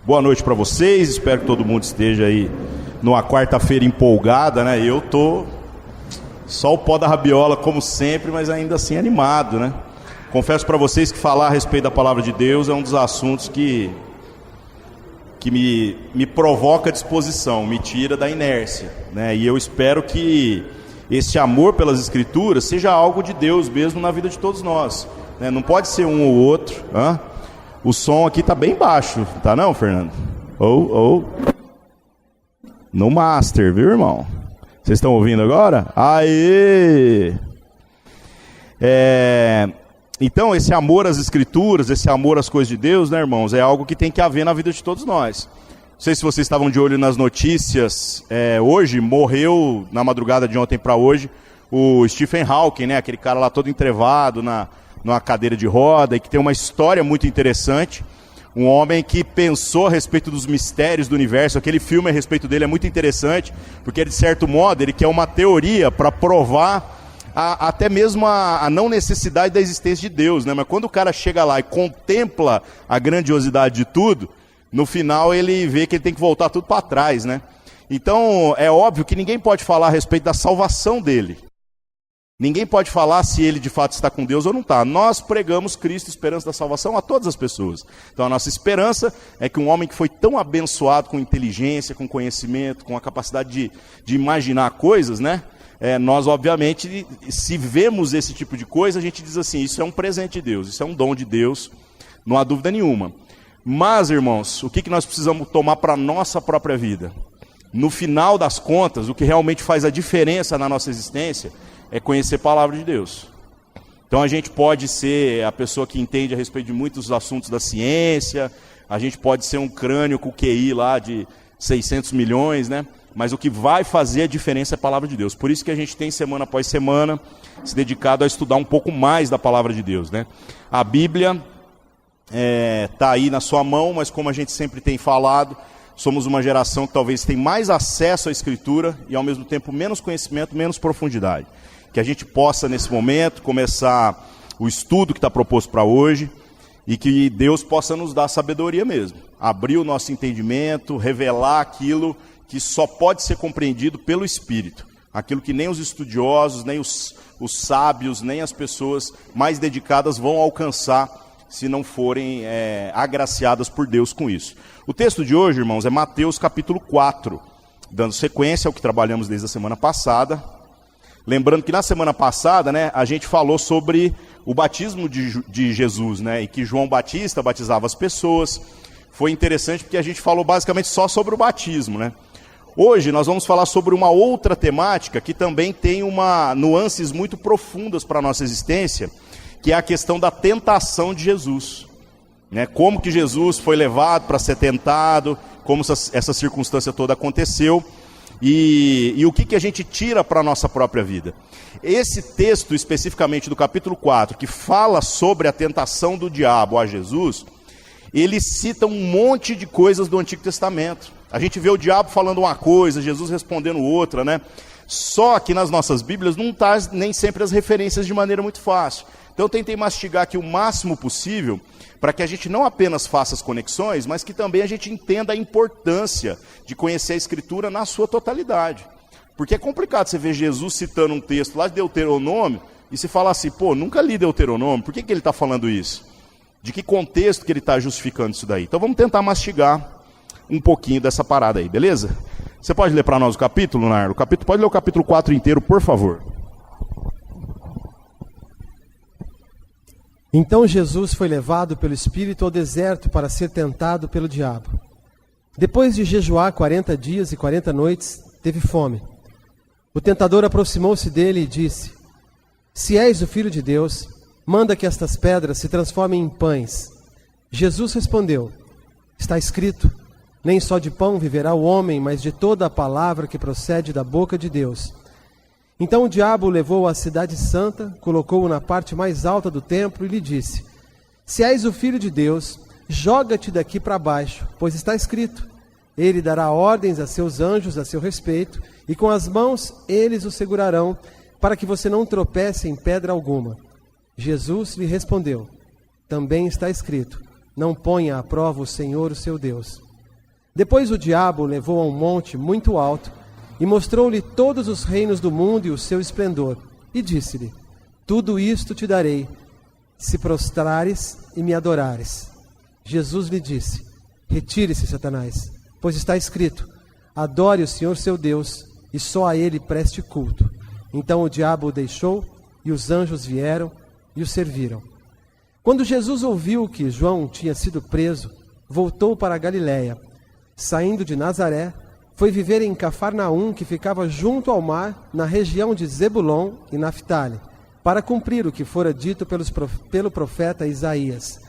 Boa noite para vocês, espero que todo mundo esteja aí numa quarta-feira empolgada, né? Eu tô só o pó da rabiola como sempre, mas ainda assim animado, né? Confesso para vocês que falar a respeito da palavra de Deus é um dos assuntos que me provoca disposição, me tira da inércia, né? E eu espero que esse amor pelas Escrituras seja algo de Deus mesmo na vida de todos nós, né? Não pode ser um ou outro, hein? O som aqui tá bem baixo, tá não, Fernando? No master, viu, irmão? Vocês estão ouvindo agora? Aê! Então, esse amor às Escrituras, esse amor às coisas de Deus, né, irmãos, é algo que tem que haver na vida de todos nós. Não sei se vocês estavam de olho nas notícias, hoje, morreu, na madrugada de ontem para hoje, o Stephen Hawking, né, aquele cara lá todo entrevado numa cadeira de roda, e que tem uma história muito interessante. Um homem que pensou a respeito dos mistérios do universo. Aquele filme a respeito dele é muito interessante, porque de certo modo ele quer uma teoria para provar até mesmo a não necessidade da existência de Deus, né? Mas quando o cara chega lá e contempla a grandiosidade de tudo, no final ele vê que ele tem que voltar tudo para trás, né? Então é óbvio que ninguém pode falar a respeito da salvação dele. Ninguém pode falar se ele de fato está com Deus ou não está. Nós pregamos Cristo, esperança da salvação, a todas as pessoas. Então a nossa esperança é que um homem que foi tão abençoado com inteligência, com conhecimento, com a capacidade de imaginar coisas, né? Nós, obviamente, se vemos esse tipo de coisa, a gente diz assim, isso é um presente de Deus, isso é um dom de Deus, não há dúvida nenhuma. Mas, irmãos, o que nós precisamos tomar para a nossa própria vida? No final das contas, o que realmente faz a diferença na nossa existência é conhecer a palavra de Deus. Então a gente pode ser a pessoa que entende a respeito de muitos assuntos da ciência, a gente pode ser um crânio com QI lá de 600 milhões, né? Mas o que vai fazer a diferença é a palavra de Deus. Por isso que a gente tem semana após semana se dedicado a estudar um pouco mais da palavra de Deus, né? A Bíblia está aí na sua mão, mas como a gente sempre tem falado, somos uma geração que talvez tem mais acesso à Escritura e ao mesmo tempo menos conhecimento, menos profundidade. Que a gente possa nesse momento começar o estudo que está proposto para hoje e que Deus possa nos dar sabedoria mesmo. Abrir o nosso entendimento, revelar aquilo que só pode ser compreendido pelo Espírito. Aquilo que nem os estudiosos, nem os sábios, nem as pessoas mais dedicadas vão alcançar se não forem agraciadas por Deus com isso. O texto de hoje, irmãos, é Mateus capítulo 4, dando sequência ao que trabalhamos desde a semana passada. Lembrando que na semana passada, né, a gente falou sobre o batismo de Jesus, né, e que João Batista batizava as pessoas. Foi interessante porque a gente falou basicamente só sobre o batismo, né? Hoje nós vamos falar sobre uma outra temática que também tem nuances muito profundas para a nossa existência, que é a questão da tentação de Jesus, né? Como que Jesus foi levado para ser tentado, como essa circunstância toda aconteceu e o que a gente tira para a nossa própria vida. Esse texto especificamente do capítulo 4, que fala sobre a tentação do diabo a Jesus, ele cita um monte de coisas do Antigo Testamento. A gente vê o diabo falando uma coisa, Jesus respondendo outra, né? Só que nas nossas Bíblias não está nem sempre as referências de maneira muito fácil. Então eu tentei mastigar aqui o máximo possível para que a gente não apenas faça as conexões, mas que também a gente entenda a importância de conhecer a Escritura na sua totalidade. Porque é complicado você ver Jesus citando um texto lá de Deuteronômio e se falar assim, pô, nunca li Deuteronômio, por que ele está falando isso? De que contexto que ele está justificando isso daí? Então vamos tentar mastigar um pouquinho dessa parada aí, beleza? Você pode ler para nós o capítulo, Nardo? Pode ler o capítulo 4 inteiro, por favor. Então Jesus foi levado pelo Espírito ao deserto para ser tentado pelo diabo. Depois de jejuar 40 dias e 40 noites, teve fome. O tentador aproximou-se dele e disse: Se és o Filho de Deus, manda que estas pedras se transformem em pães. Jesus respondeu: Está escrito, nem só de pão viverá o homem, mas de toda a palavra que procede da boca de Deus. Então o diabo o levou à cidade santa, colocou-o na parte mais alta do templo e lhe disse: Se és o Filho de Deus, joga-te daqui para baixo, pois está escrito, ele dará ordens a seus anjos a seu respeito, e com as mãos eles o segurarão, para que você não tropece em pedra alguma. Jesus lhe respondeu: Também está escrito, não ponha à prova o Senhor, o seu Deus. Depois o diabo o levou a um monte muito alto e mostrou-lhe todos os reinos do mundo e o seu esplendor. E disse-lhe: tudo isto te darei, se prostrares e me adorares. Jesus lhe disse: retire-se, Satanás, pois está escrito: adore o Senhor seu Deus, e só a ele preste culto. Então o diabo o deixou, e os anjos vieram e o serviram. Quando Jesus ouviu que João tinha sido preso, voltou para a Galiléia. Saindo de Nazaré, foi viver em Cafarnaum, que ficava junto ao mar, na região de Zebulon e Naftali, para cumprir o que fora dito pelo profeta Isaías: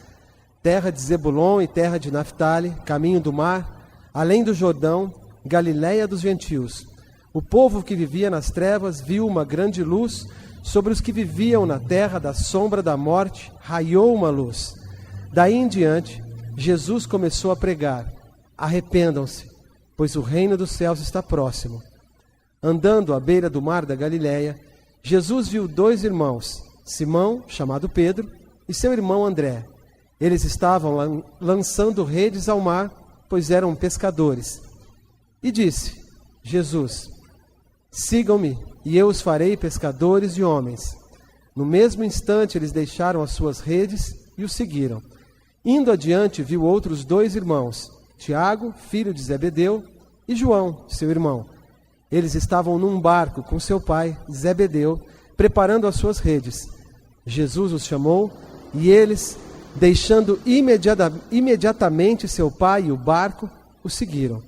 terra de Zebulon e terra de Naftali, caminho do mar, além do Jordão, Galiléia dos gentios. O povo que vivia nas trevas viu uma grande luz, sobre os que viviam na terra da sombra da morte, raiou uma luz. Daí em diante, Jesus começou a pregar: arrependam-se, pois o reino dos céus está próximo. Andando à beira do mar da Galiléia, Jesus viu 2 irmãos, Simão, chamado Pedro, e seu irmão André. Eles estavam lançando redes ao mar, pois eram pescadores. E disse Jesus: sigam-me, e eu os farei pescadores de homens. No mesmo instante eles deixaram as suas redes e o seguiram. Indo adiante, viu outros 2 irmãos, Tiago, filho de Zebedeu, e João, seu irmão. Eles estavam num barco com seu pai, Zebedeu, preparando as suas redes. Jesus os chamou, e eles, deixando imediatamente seu pai e o barco, o seguiram.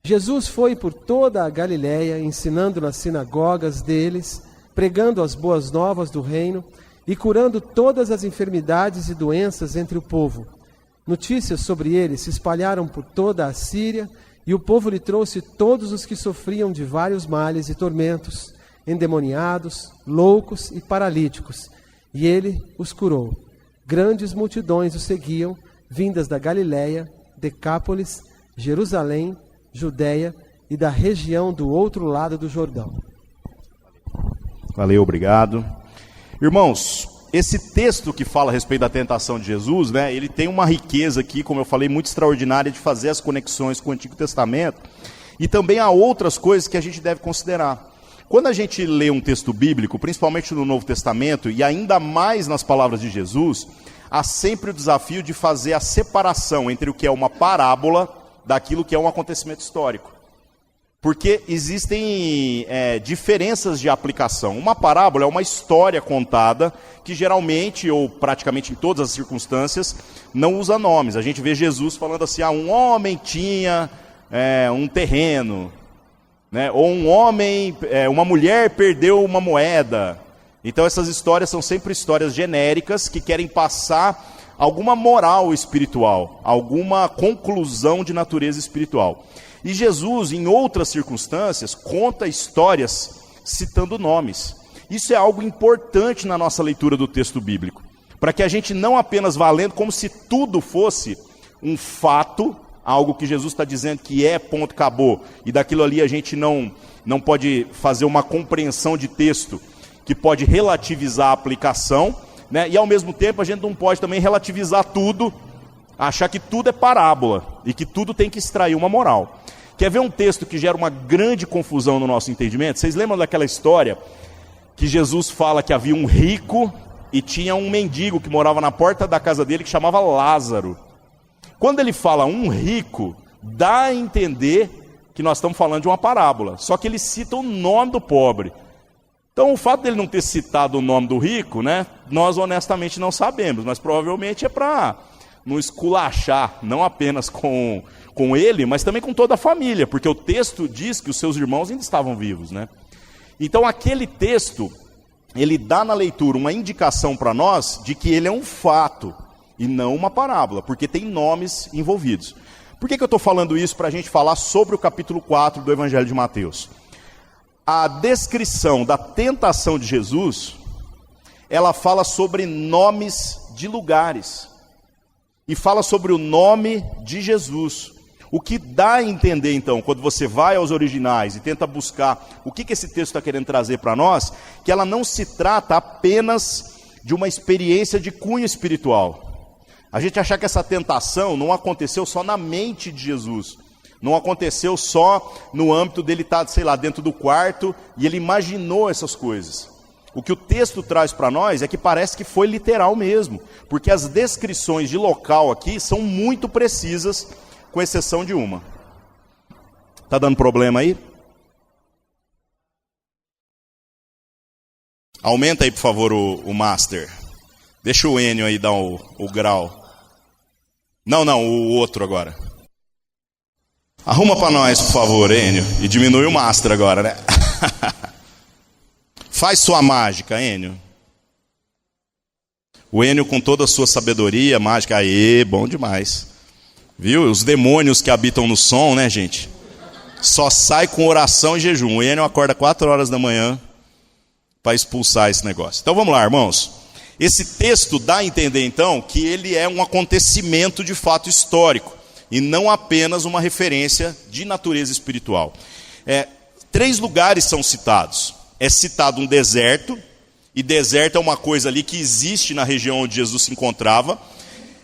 Jesus foi por toda a Galiléia, ensinando nas sinagogas deles, pregando as boas novas do reino e curando todas as enfermidades e doenças entre o povo. Notícias sobre ele se espalharam por toda a Síria, e o povo lhe trouxe todos os que sofriam de vários males e tormentos, endemoniados, loucos e paralíticos, e ele os curou. Grandes multidões o seguiam, vindas da Galiléia, Decápolis, Jerusalém, Judéia e da região do outro lado do Jordão. Valeu, obrigado. Irmãos, esse texto que fala a respeito da tentação de Jesus, né, ele tem uma riqueza aqui, como eu falei, muito extraordinária de fazer as conexões com o Antigo Testamento, e também há outras coisas que a gente deve considerar. Quando a gente lê um texto bíblico, principalmente no Novo Testamento, e ainda mais nas palavras de Jesus, há sempre o desafio de fazer a separação entre o que é uma parábola daquilo que é um acontecimento histórico. Porque existem diferenças de aplicação. Uma parábola é uma história contada que geralmente, ou praticamente em todas as circunstâncias, não usa nomes. A gente vê Jesus falando assim: um homem tinha um terreno, né? Ou uma mulher perdeu uma moeda. Então essas histórias são sempre histórias genéricas que querem passar alguma moral espiritual, alguma conclusão de natureza espiritual. E Jesus, em outras circunstâncias, conta histórias citando nomes. Isso é algo importante na nossa leitura do texto bíblico, para que a gente não apenas vá lendo como se tudo fosse um fato, algo que Jesus está dizendo que é, ponto, acabou, e daquilo ali a gente não pode fazer uma compreensão de texto que pode relativizar a aplicação, né? E ao mesmo tempo a gente não pode também relativizar tudo, achar que tudo é parábola e que tudo tem que extrair uma moral. Quer ver um texto que gera uma grande confusão no nosso entendimento? Vocês lembram daquela história que Jesus fala que havia um rico e tinha um mendigo que morava na porta da casa dele que chamava Lázaro? Quando ele fala um rico, dá a entender que nós estamos falando de uma parábola, só que ele cita o nome do pobre. Então o fato dele não ter citado o nome do rico, né, nós honestamente não sabemos, mas provavelmente é para não esculachar, não apenas com ele, mas também com toda a família, porque o texto diz que os seus irmãos ainda estavam vivos, né? Então aquele texto, ele dá na leitura uma indicação para nós de que ele é um fato e não uma parábola, porque tem nomes envolvidos. Por que eu estou falando isso? Para a gente falar sobre o capítulo 4 do Evangelho de Mateus. A descrição da tentação de Jesus, ela fala sobre nomes de lugares. E fala sobre o nome de Jesus. O que dá a entender, então, quando você vai aos originais e tenta buscar o que esse texto está querendo trazer para nós, que ela não se trata apenas de uma experiência de cunho espiritual. A gente achar que essa tentação não aconteceu só na mente de Jesus. Não aconteceu só no âmbito dele estar, sei lá, dentro do quarto e ele imaginou essas coisas. O que o texto traz para nós é que parece que foi literal mesmo, porque as descrições de local aqui são muito precisas, com exceção de uma. Tá dando problema aí? Aumenta aí, por favor, o master. Deixa o Enio aí dar o grau. Não, o outro agora. Arruma para nós, por favor, Enio. E diminui o master agora, né? Faz sua mágica, Enio. O Enio com toda a sua sabedoria, mágica. Aê, bom demais. Viu? Os demônios que habitam no som, né, gente? Só sai com oração e jejum. O Enio acorda 4 horas da manhã para expulsar esse negócio. Então vamos lá, irmãos. Esse texto dá a entender, então, que ele é um acontecimento de fato histórico e não apenas uma referência de natureza espiritual. 3 lugares são citados. É citado um deserto, e deserto é uma coisa ali que existe na região onde Jesus se encontrava.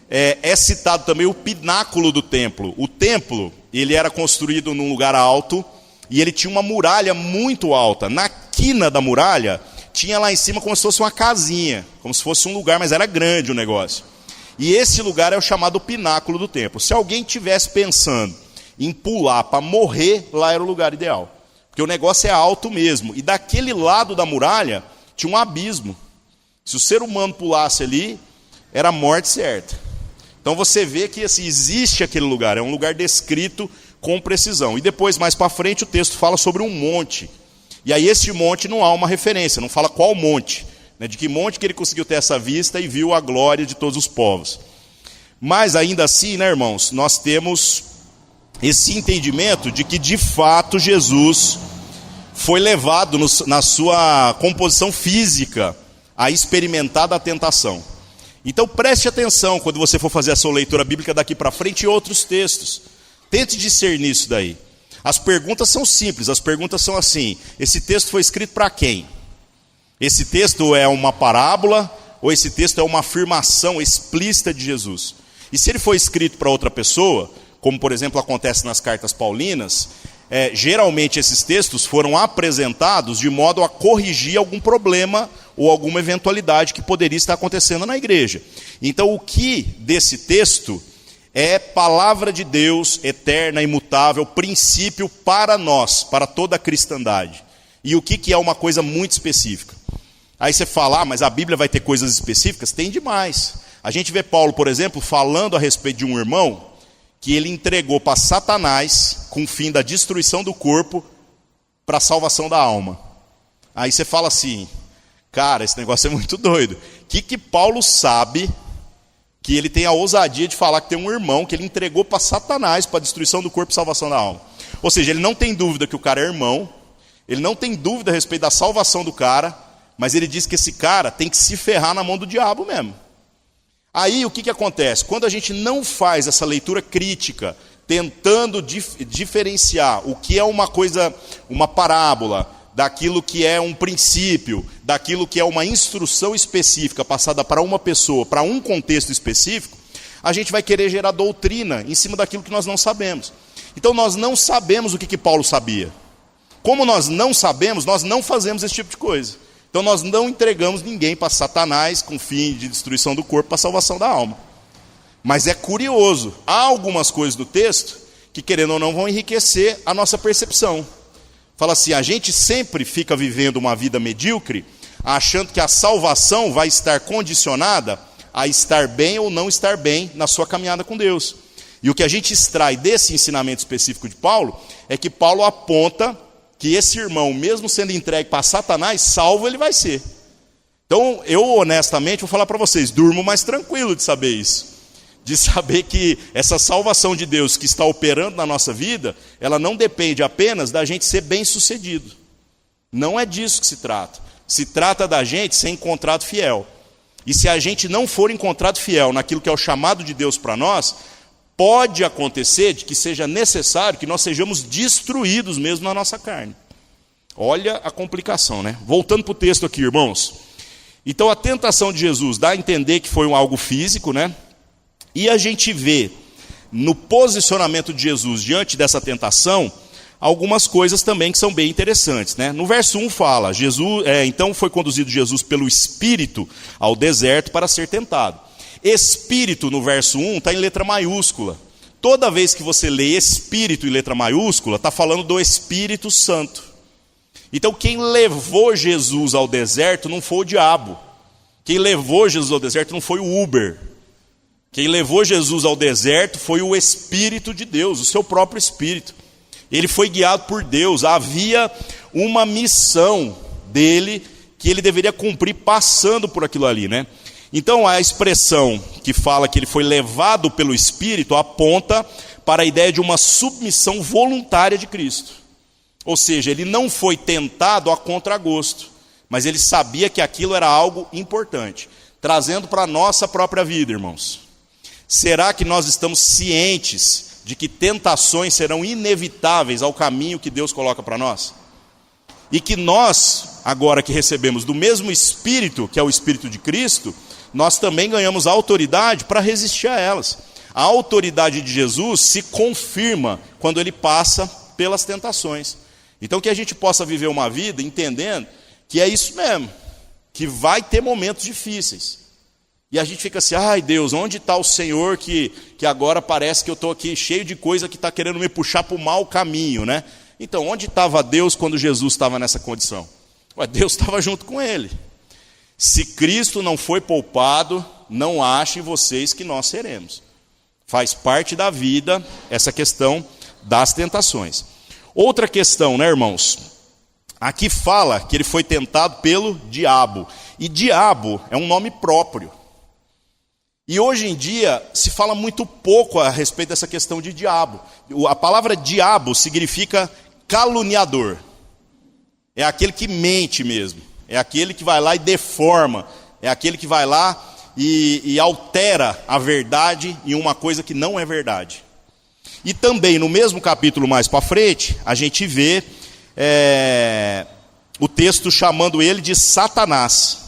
É citado também o pináculo do templo. O templo, ele era construído num lugar alto, e ele tinha uma muralha muito alta. Na quina da muralha, tinha lá em cima como se fosse uma casinha, como se fosse um lugar, mas era grande o negócio. E esse lugar é o chamado pináculo do templo. Se alguém tivesse pensando em pular para morrer, lá era o lugar ideal. Porque o negócio é alto mesmo. E daquele lado da muralha tinha um abismo. Se o ser humano pulasse ali, era a morte certa. Então você vê que assim, existe aquele lugar. É um lugar descrito com precisão. E depois, mais para frente, o texto fala sobre um monte. E aí esse monte não há uma referência. Não fala qual monte. Né, de que monte que ele conseguiu ter essa vista e viu a glória de todos os povos. Mas ainda assim, né, irmãos, nós temos esse entendimento de que de fato Jesus foi levado na sua composição física a experimentar da tentação. Então preste atenção quando você for fazer a sua leitura bíblica daqui para frente e outros textos. Tente discernir isso daí. As perguntas são simples, as perguntas são assim: esse texto foi escrito para quem? Esse texto é uma parábola ou esse texto é uma afirmação explícita de Jesus? E se ele foi escrito para outra pessoa, como por exemplo acontece nas cartas paulinas, geralmente esses textos foram apresentados de modo a corrigir algum problema ou alguma eventualidade que poderia estar acontecendo na igreja. Então o que desse texto é palavra de Deus, eterna, imutável, princípio para nós, para toda a cristandade. E o que é uma coisa muito específica? Aí você fala, mas a Bíblia vai ter coisas específicas? Tem demais. A gente vê Paulo, por exemplo, falando a respeito de um irmão que ele entregou para Satanás com o fim da destruição do corpo para a salvação da alma. Aí você fala assim, cara, esse negócio é muito doido. O que Paulo sabe que ele tem a ousadia de falar que tem um irmão que ele entregou para Satanás para a destruição do corpo e salvação da alma? Ou seja, ele não tem dúvida que o cara é irmão, ele não tem dúvida a respeito da salvação do cara, mas ele diz que esse cara tem que se ferrar na mão do diabo mesmo. Aí o que acontece? Quando a gente não faz essa leitura crítica, tentando diferenciar o que é uma coisa, uma parábola, daquilo que é um princípio, daquilo que é uma instrução específica passada para uma pessoa, para um contexto específico, a gente vai querer gerar doutrina em cima daquilo que nós não sabemos. Então nós não sabemos o que Paulo sabia. Como nós não sabemos, nós não fazemos esse tipo de coisa. Então nós não entregamos ninguém para Satanás com fim de destruição do corpo para a salvação da alma. Mas é curioso, há algumas coisas do texto que, querendo ou não, vão enriquecer a nossa percepção. Fala assim, a gente sempre fica vivendo uma vida medíocre, achando que a salvação vai estar condicionada a estar bem ou não estar bem na sua caminhada com Deus. E o que a gente extrai desse ensinamento específico de Paulo, é que Paulo aponta que esse irmão, mesmo sendo entregue para Satanás, salvo ele vai ser. Então, eu honestamente vou falar para vocês, durmo mais tranquilo de saber isso. De saber que essa salvação de Deus que está operando na nossa vida, ela não depende apenas da gente ser bem sucedido. Não é disso que se trata. Se trata da gente ser encontrado fiel. E se a gente não for encontrado fiel naquilo que é o chamado de Deus para nós, pode acontecer de que seja necessário que nós sejamos destruídos mesmo na nossa carne. Olha a complicação, né? Voltando para o texto aqui, irmãos. Então a tentação de Jesus dá a entender que foi algo físico, né? E a gente vê no posicionamento de Jesus diante dessa tentação algumas coisas também que são bem interessantes, né? No verso 1 fala, então foi conduzido Jesus pelo Espírito ao deserto para ser tentado. Espírito no verso 1 está em letra maiúscula. Toda vez que você lê Espírito em letra maiúscula, está falando do Espírito Santo. Então quem levou Jesus ao deserto não foi o diabo. Quem levou Jesus ao deserto não foi o Uber. Quem levou Jesus ao deserto foi o Espírito de Deus, o seu próprio Espírito. Ele foi guiado por Deus. Havia uma missão dele que ele deveria cumprir passando por aquilo ali, né? Então a expressão que fala que ele foi levado pelo Espírito aponta para a ideia de uma submissão voluntária de Cristo. Ou seja, ele não foi tentado a contragosto, mas ele sabia que aquilo era algo importante. Trazendo para a nossa própria vida, irmãos. Será que nós estamos cientes de que tentações serão inevitáveis ao caminho que Deus coloca para nós? E que nós, agora que recebemos do mesmo Espírito, que é o Espírito de Cristo, nós também ganhamos autoridade para resistir a elas. A autoridade de Jesus se confirma quando ele passa pelas tentações. Então que a gente possa viver uma vida entendendo que é isso mesmo, que vai ter momentos difíceis. E a gente fica assim, ai Deus, onde está o Senhor que agora parece que eu estou aqui cheio de coisa que está querendo me puxar para o mau caminho, né? Então, onde estava Deus quando Jesus estava nessa condição? Ué, Deus estava junto com ele. Se Cristo não foi poupado, não achem vocês que nós seremos. Faz parte da vida essa questão das tentações. Outra questão, né, irmãos? Aqui fala que ele foi tentado pelo diabo. E diabo é um nome próprio. E hoje em dia se fala muito pouco a respeito dessa questão de diabo. A palavra diabo significa caluniador. É aquele que mente mesmo. É aquele que vai lá e deforma. É aquele que vai lá e altera a verdade em uma coisa que não é verdade. E também no mesmo capítulo mais para frente, a gente vê o texto chamando ele de Satanás.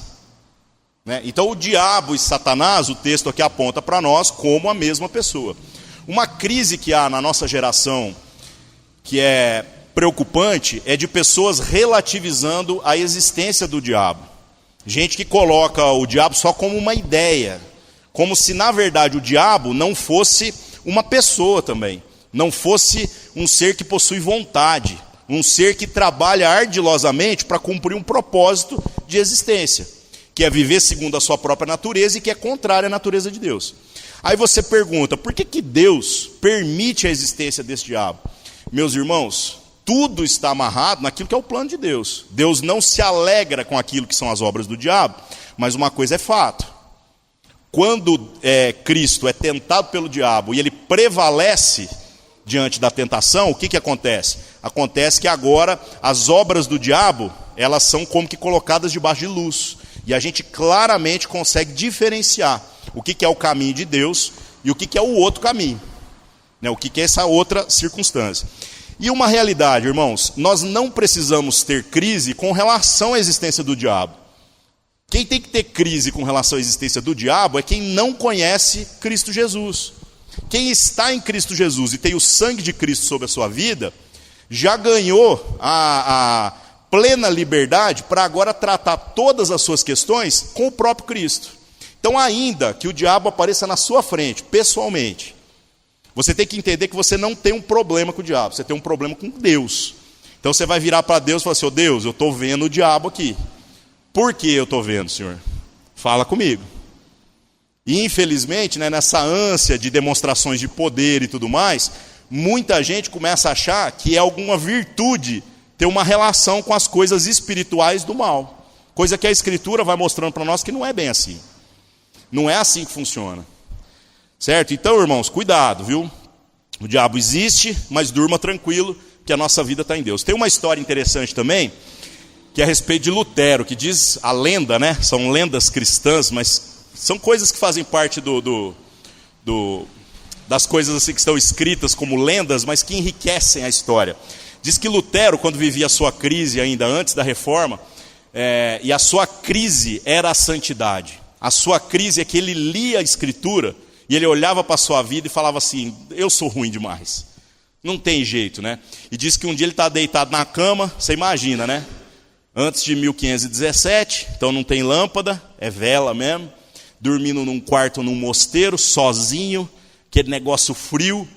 Então o diabo e Satanás, o texto aqui aponta para nós como a mesma pessoa. Uma crise que há na nossa geração, que é preocupante, é de pessoas relativizando a existência do diabo. Gente que coloca o diabo só como uma ideia, como se na verdade o diabo não fosse uma pessoa também, não fosse um ser que possui vontade, um ser que trabalha ardilosamente para cumprir um propósito de existência, que é viver segundo a sua própria natureza e que é contrária à natureza de Deus. Aí você pergunta, por que Deus permite a existência desse diabo? Meus irmãos, tudo está amarrado naquilo que é o plano de Deus. Deus não se alegra com aquilo que são as obras do diabo, mas uma coisa é fato. Quando Cristo é tentado pelo diabo e ele prevalece diante da tentação, o que acontece? Acontece que agora as obras do diabo, elas são como que colocadas debaixo de luz. E a gente claramente consegue diferenciar o que é o caminho de Deus e o que é o outro caminho. O que é essa outra circunstância. E uma realidade, irmãos, nós não precisamos ter crise com relação à existência do diabo. Quem tem que ter crise com relação à existência do diabo é quem não conhece Cristo Jesus. Quem está em Cristo Jesus e tem o sangue de Cristo sobre a sua vida, já ganhou a plena liberdade para agora tratar todas as suas questões com o próprio Cristo. Então, ainda que o diabo apareça na sua frente, pessoalmente, você tem que entender que você não tem um problema com o diabo, você tem um problema com Deus. Então você vai virar para Deus e falar assim, Deus, eu estou vendo o diabo aqui. Por que eu estou vendo, Senhor? Fala comigo. E infelizmente, nessa ânsia de demonstrações de poder e tudo mais, muita gente começa a achar que é alguma virtude ter uma relação com as coisas espirituais do mal. Coisa que a Escritura vai mostrando para nós que não é bem assim. Não é assim que funciona. Certo? Então, irmãos, cuidado, viu? O diabo existe, mas durma tranquilo, que a nossa vida está em Deus. Tem uma história interessante também, que é a respeito de Lutero, que diz a lenda, né? São lendas cristãs, mas são coisas que fazem parte das coisas assim que estão escritas como lendas, mas que enriquecem a história. Diz que Lutero, quando vivia a sua crise ainda antes da reforma, e a sua crise era a santidade. A sua crise é que ele lia a Escritura E ele olhava para a sua vida e falava assim, eu sou ruim demais. Não tem jeito, né? E diz que um dia ele está deitado na cama, você imagina, né? Antes de 1517, então não tem lâmpada, é vela mesmo. Dormindo num quarto, num mosteiro, sozinho, aquele negócio frio.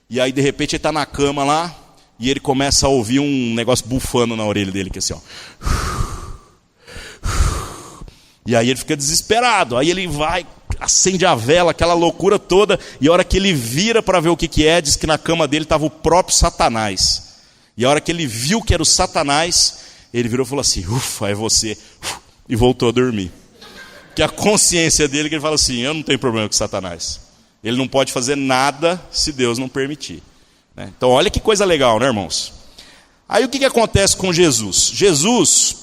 E aí, de repente, ele está na cama lá, e ele começa a ouvir um negócio bufando na orelha dele, que é assim, ó. E aí ele fica desesperado. Aí ele vai, acende a vela, aquela loucura toda. E a hora que ele vira para ver o que é, diz que na cama dele estava o próprio Satanás. E a hora que ele viu que era o Satanás, ele virou e falou assim, ufa, é você. E voltou a dormir. Que a consciência dele, que ele fala assim, eu não tenho problema com Satanás. Ele não pode fazer nada se Deus não permitir. Então olha que coisa legal, né, irmãos? Aí o que acontece com Jesus? Jesus,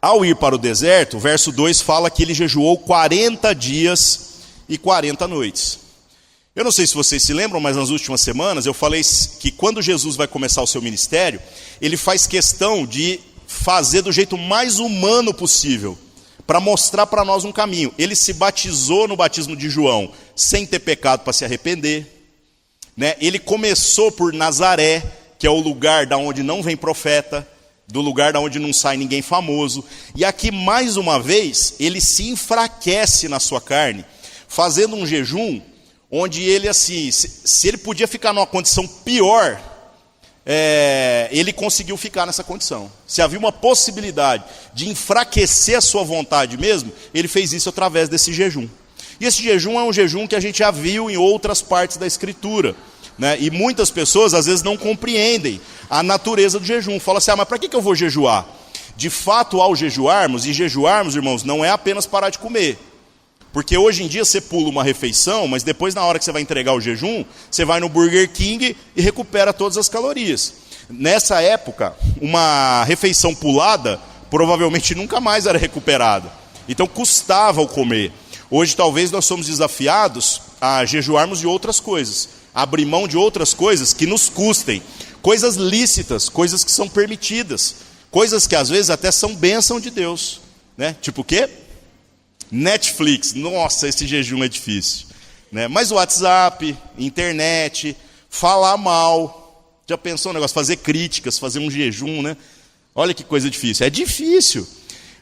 ao ir para o deserto, o verso 2 fala que ele jejuou 40 dias e 40 noites. Eu não sei se vocês se lembram, mas nas últimas semanas eu falei que quando Jesus vai começar o seu ministério, ele faz questão de fazer do jeito mais humano possível, para mostrar para nós um caminho. Ele se batizou no batismo de João, sem ter pecado para se arrepender. Ele começou por Nazaré, que é o lugar da onde não vem profeta, do lugar da onde não sai ninguém famoso. E aqui, mais uma vez, ele se enfraquece na sua carne, fazendo um jejum, onde ele, assim, se ele podia ficar numa condição pior, ele conseguiu ficar nessa condição. Se havia uma possibilidade de enfraquecer a sua vontade mesmo, ele fez isso através desse jejum. E esse jejum é um jejum que a gente já viu em outras partes da Escritura, né? E muitas pessoas às vezes não compreendem a natureza do jejum. Falam assim, mas para que eu vou jejuar? De fato, ao jejuarmos, e jejuarmos, irmãos, não é apenas parar de comer. Porque hoje em dia você pula uma refeição, mas depois na hora que você vai entregar o jejum, você vai no Burger King e recupera todas as calorias. Nessa época, uma refeição pulada provavelmente nunca mais era recuperada. Então custava o comer. Hoje talvez nós somos desafiados a jejuarmos de outras coisas, abrir mão de outras coisas que nos custem. Coisas lícitas, coisas que são permitidas, coisas que às vezes até são bênção de Deus. Tipo o quê? Netflix, nossa, esse jejum é difícil, Mas o WhatsApp, internet, falar mal, já pensou no negócio, fazer críticas, fazer um jejum, Olha que coisa difícil, é difícil,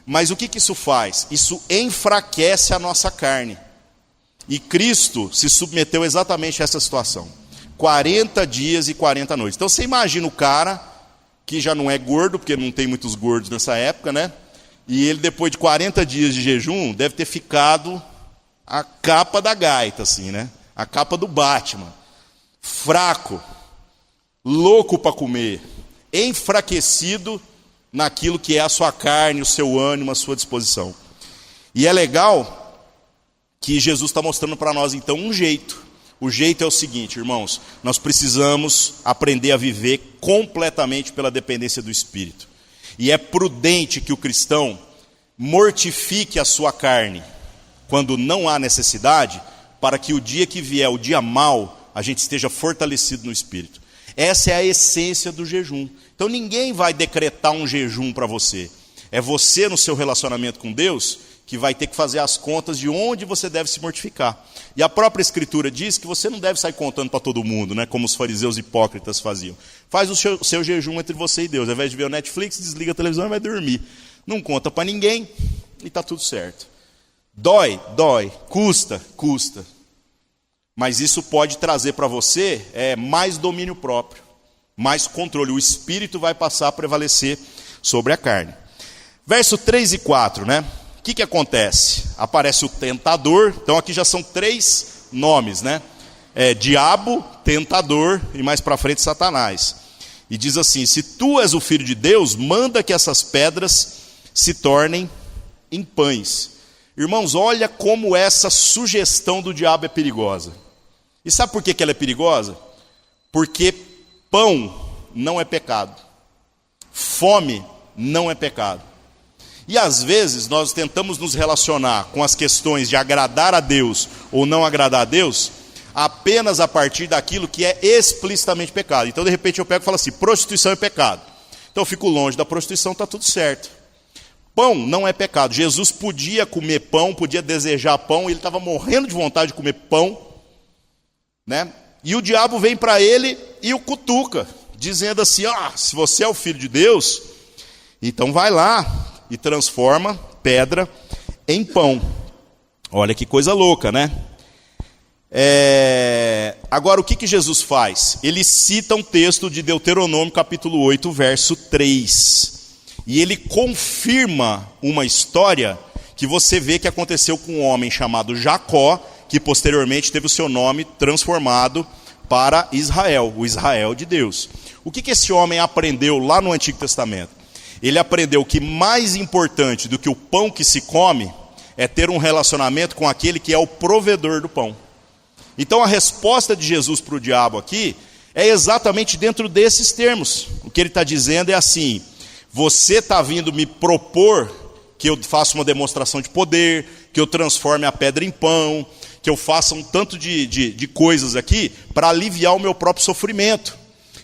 mas o que isso faz? Isso enfraquece a nossa carne, e Cristo se submeteu exatamente a essa situação, 40 dias e 40 noites, então você imagina o cara, que já não é gordo, porque não tem muitos gordos nessa época, E ele, depois de 40 dias de jejum, deve ter ficado a capa da gaita, assim, A capa do Batman. Fraco, louco para comer, enfraquecido naquilo que é a sua carne, o seu ânimo, a sua disposição. E é legal que Jesus está mostrando para nós, então, um jeito. O jeito é o seguinte, irmãos, nós precisamos aprender a viver completamente pela dependência do Espírito. E é prudente que o cristão mortifique a sua carne quando não há necessidade, para que o dia que vier, o dia mau, a gente esteja fortalecido no Espírito. Essa é a essência do jejum. Então ninguém vai decretar um jejum para você. É você, no seu relacionamento com Deus, que vai ter que fazer as contas de onde você deve se mortificar. E a própria Escritura diz que você não deve sair contando para todo mundo, como os fariseus hipócritas faziam. Faz o seu jejum entre você e Deus. Ao invés de ver o Netflix, desliga a televisão e vai dormir. Não conta para ninguém e está tudo certo. Dói, custa. Mas isso pode trazer para você mais domínio próprio, mais controle. O Espírito vai passar a prevalecer sobre a carne. Verso 3 e 4, O que acontece? Aparece o tentador, então aqui já são 3 nomes, Diabo, tentador e mais para frente Satanás. E diz assim, se tu és o Filho de Deus, manda que essas pedras se tornem em pães. Irmãos, olha como essa sugestão do diabo é perigosa. E sabe por que ela é perigosa? Porque pão não é pecado. Fome não é pecado. E às vezes nós tentamos nos relacionar com as questões de agradar a Deus ou não agradar a Deus apenas a partir daquilo que é explicitamente pecado. Então de repente eu pego e falo assim, prostituição é pecado. Então eu fico longe da prostituição, está tudo certo. Pão não é pecado. Jesus podia comer pão, podia desejar pão, ele estava morrendo de vontade de comer pão, né? E o diabo vem para ele e o cutuca, dizendo assim: se você é o filho de Deus, então vai lá e transforma pedra em pão. Olha que coisa louca, né? Agora, o que Jesus faz? Ele cita um texto de Deuteronômio, capítulo 8, verso 3. E ele confirma uma história que você vê que aconteceu com um homem chamado Jacó, que posteriormente teve o seu nome transformado para Israel, o Israel de Deus. O que esse homem aprendeu lá no Antigo Testamento? Ele aprendeu que mais importante do que o pão que se come é ter um relacionamento com aquele que é o provedor do pão. Então a resposta de Jesus para o diabo aqui é exatamente dentro desses termos. O que ele está dizendo é assim: você está vindo me propor que eu faça uma demonstração de poder, que eu transforme a pedra em pão, que eu faça um tanto de coisas aqui para aliviar o meu próprio sofrimento.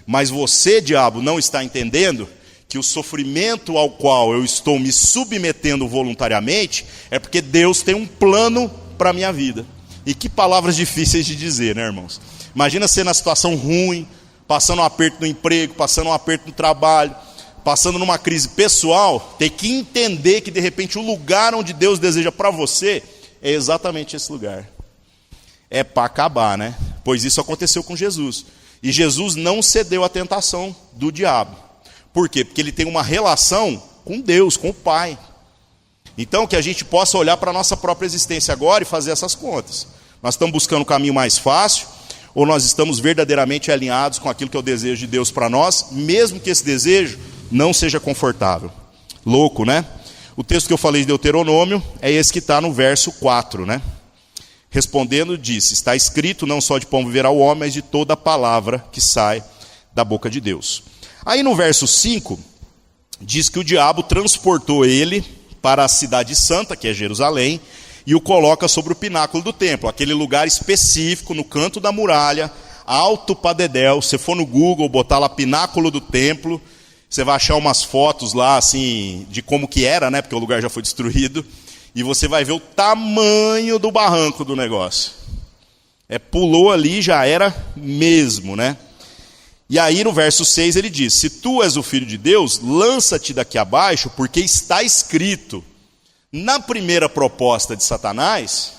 Mas você, diabo, não está entendendo que o sofrimento ao qual eu estou me submetendo voluntariamente é porque Deus tem um plano para a minha vida. E que palavras difíceis de dizer, né, irmãos? Imagina você na situação ruim, passando um aperto no emprego, passando um aperto no trabalho, passando numa crise pessoal, ter que entender que de repente o lugar onde Deus deseja para você é exatamente esse lugar. É para acabar, né? Pois isso aconteceu com Jesus. E Jesus não cedeu à tentação do diabo. Por quê? Porque ele tem uma relação com Deus, com o Pai. Então que a gente possa olhar para a nossa própria existência agora e fazer essas contas. Nós estamos buscando o caminho mais fácil, ou nós estamos verdadeiramente alinhados com aquilo que é o desejo de Deus para nós, mesmo que esse desejo não seja confortável. Louco, né? O texto que eu falei de Deuteronômio é esse que está no verso 4, né? Respondendo, disse: está escrito, não só de pão viverá o homem, mas de toda a palavra que sai da boca de Deus. Aí no verso 5, diz que o diabo transportou ele para a cidade santa, que é Jerusalém, e o coloca sobre o pináculo do templo, aquele lugar específico no canto da muralha, alto para dedéu. Se for no Google, botar lá pináculo do templo, você vai achar umas fotos lá, assim, de como que era, né? Porque o lugar já foi destruído. E você vai ver o tamanho do barranco do negócio. Pulou ali, já era mesmo, né? E aí no verso 6 ele diz: se tu és o filho de Deus, lança-te daqui abaixo, porque está escrito. Na primeira proposta de Satanás,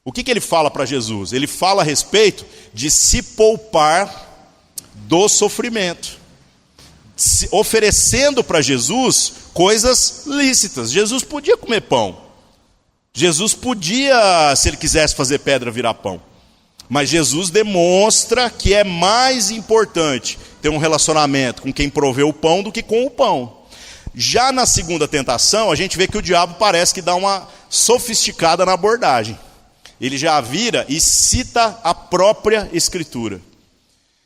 o que ele fala para Jesus? Ele fala a respeito de se poupar do sofrimento, oferecendo para Jesus coisas lícitas. Jesus podia comer pão. Jesus podia, se ele quisesse, fazer pedra virar pão. Mas Jesus demonstra que é mais importante ter um relacionamento com quem proveu o pão do que com o pão. Já na segunda tentação, a gente vê que o diabo parece que dá uma sofisticada na abordagem. Ele já vira e cita a própria Escritura.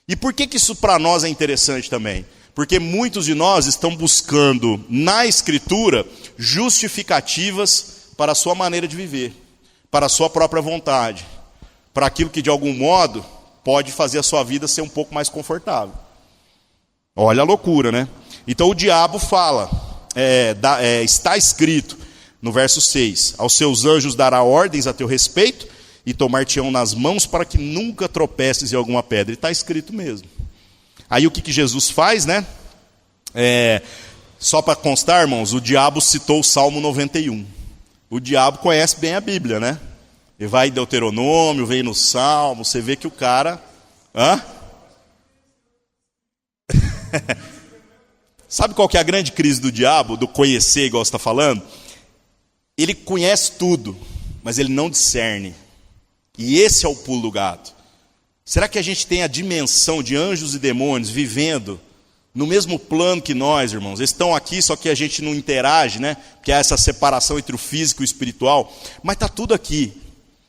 E por que isso para nós é interessante também? Porque muitos de nós estão buscando na Escritura justificativas para a sua maneira de viver, para a sua própria vontade, para aquilo que de algum modo pode fazer a sua vida ser um pouco mais confortável. Olha a loucura, né? Então o diabo fala, está escrito no verso 6, aos seus anjos dará ordens a teu respeito e tomar-te-ão nas mãos para que nunca tropeces em alguma pedra. E está escrito mesmo. Aí o que Jesus faz, né? Só para constar, irmãos, o diabo citou o Salmo 91. O diabo conhece bem a Bíblia, né? Ele vai em Deuteronômio, vem no Salmo, você vê que o cara... Sabe qual que é a grande crise do diabo, do conhecer, igual você está falando? Ele conhece tudo, mas ele não discerne. E esse é o pulo do gato. Será que a gente tem a dimensão de anjos e demônios vivendo no mesmo plano que nós, irmãos? Eles estão aqui, só que a gente não interage, né? Porque há essa separação entre o físico e o espiritual. Mas está tudo aqui.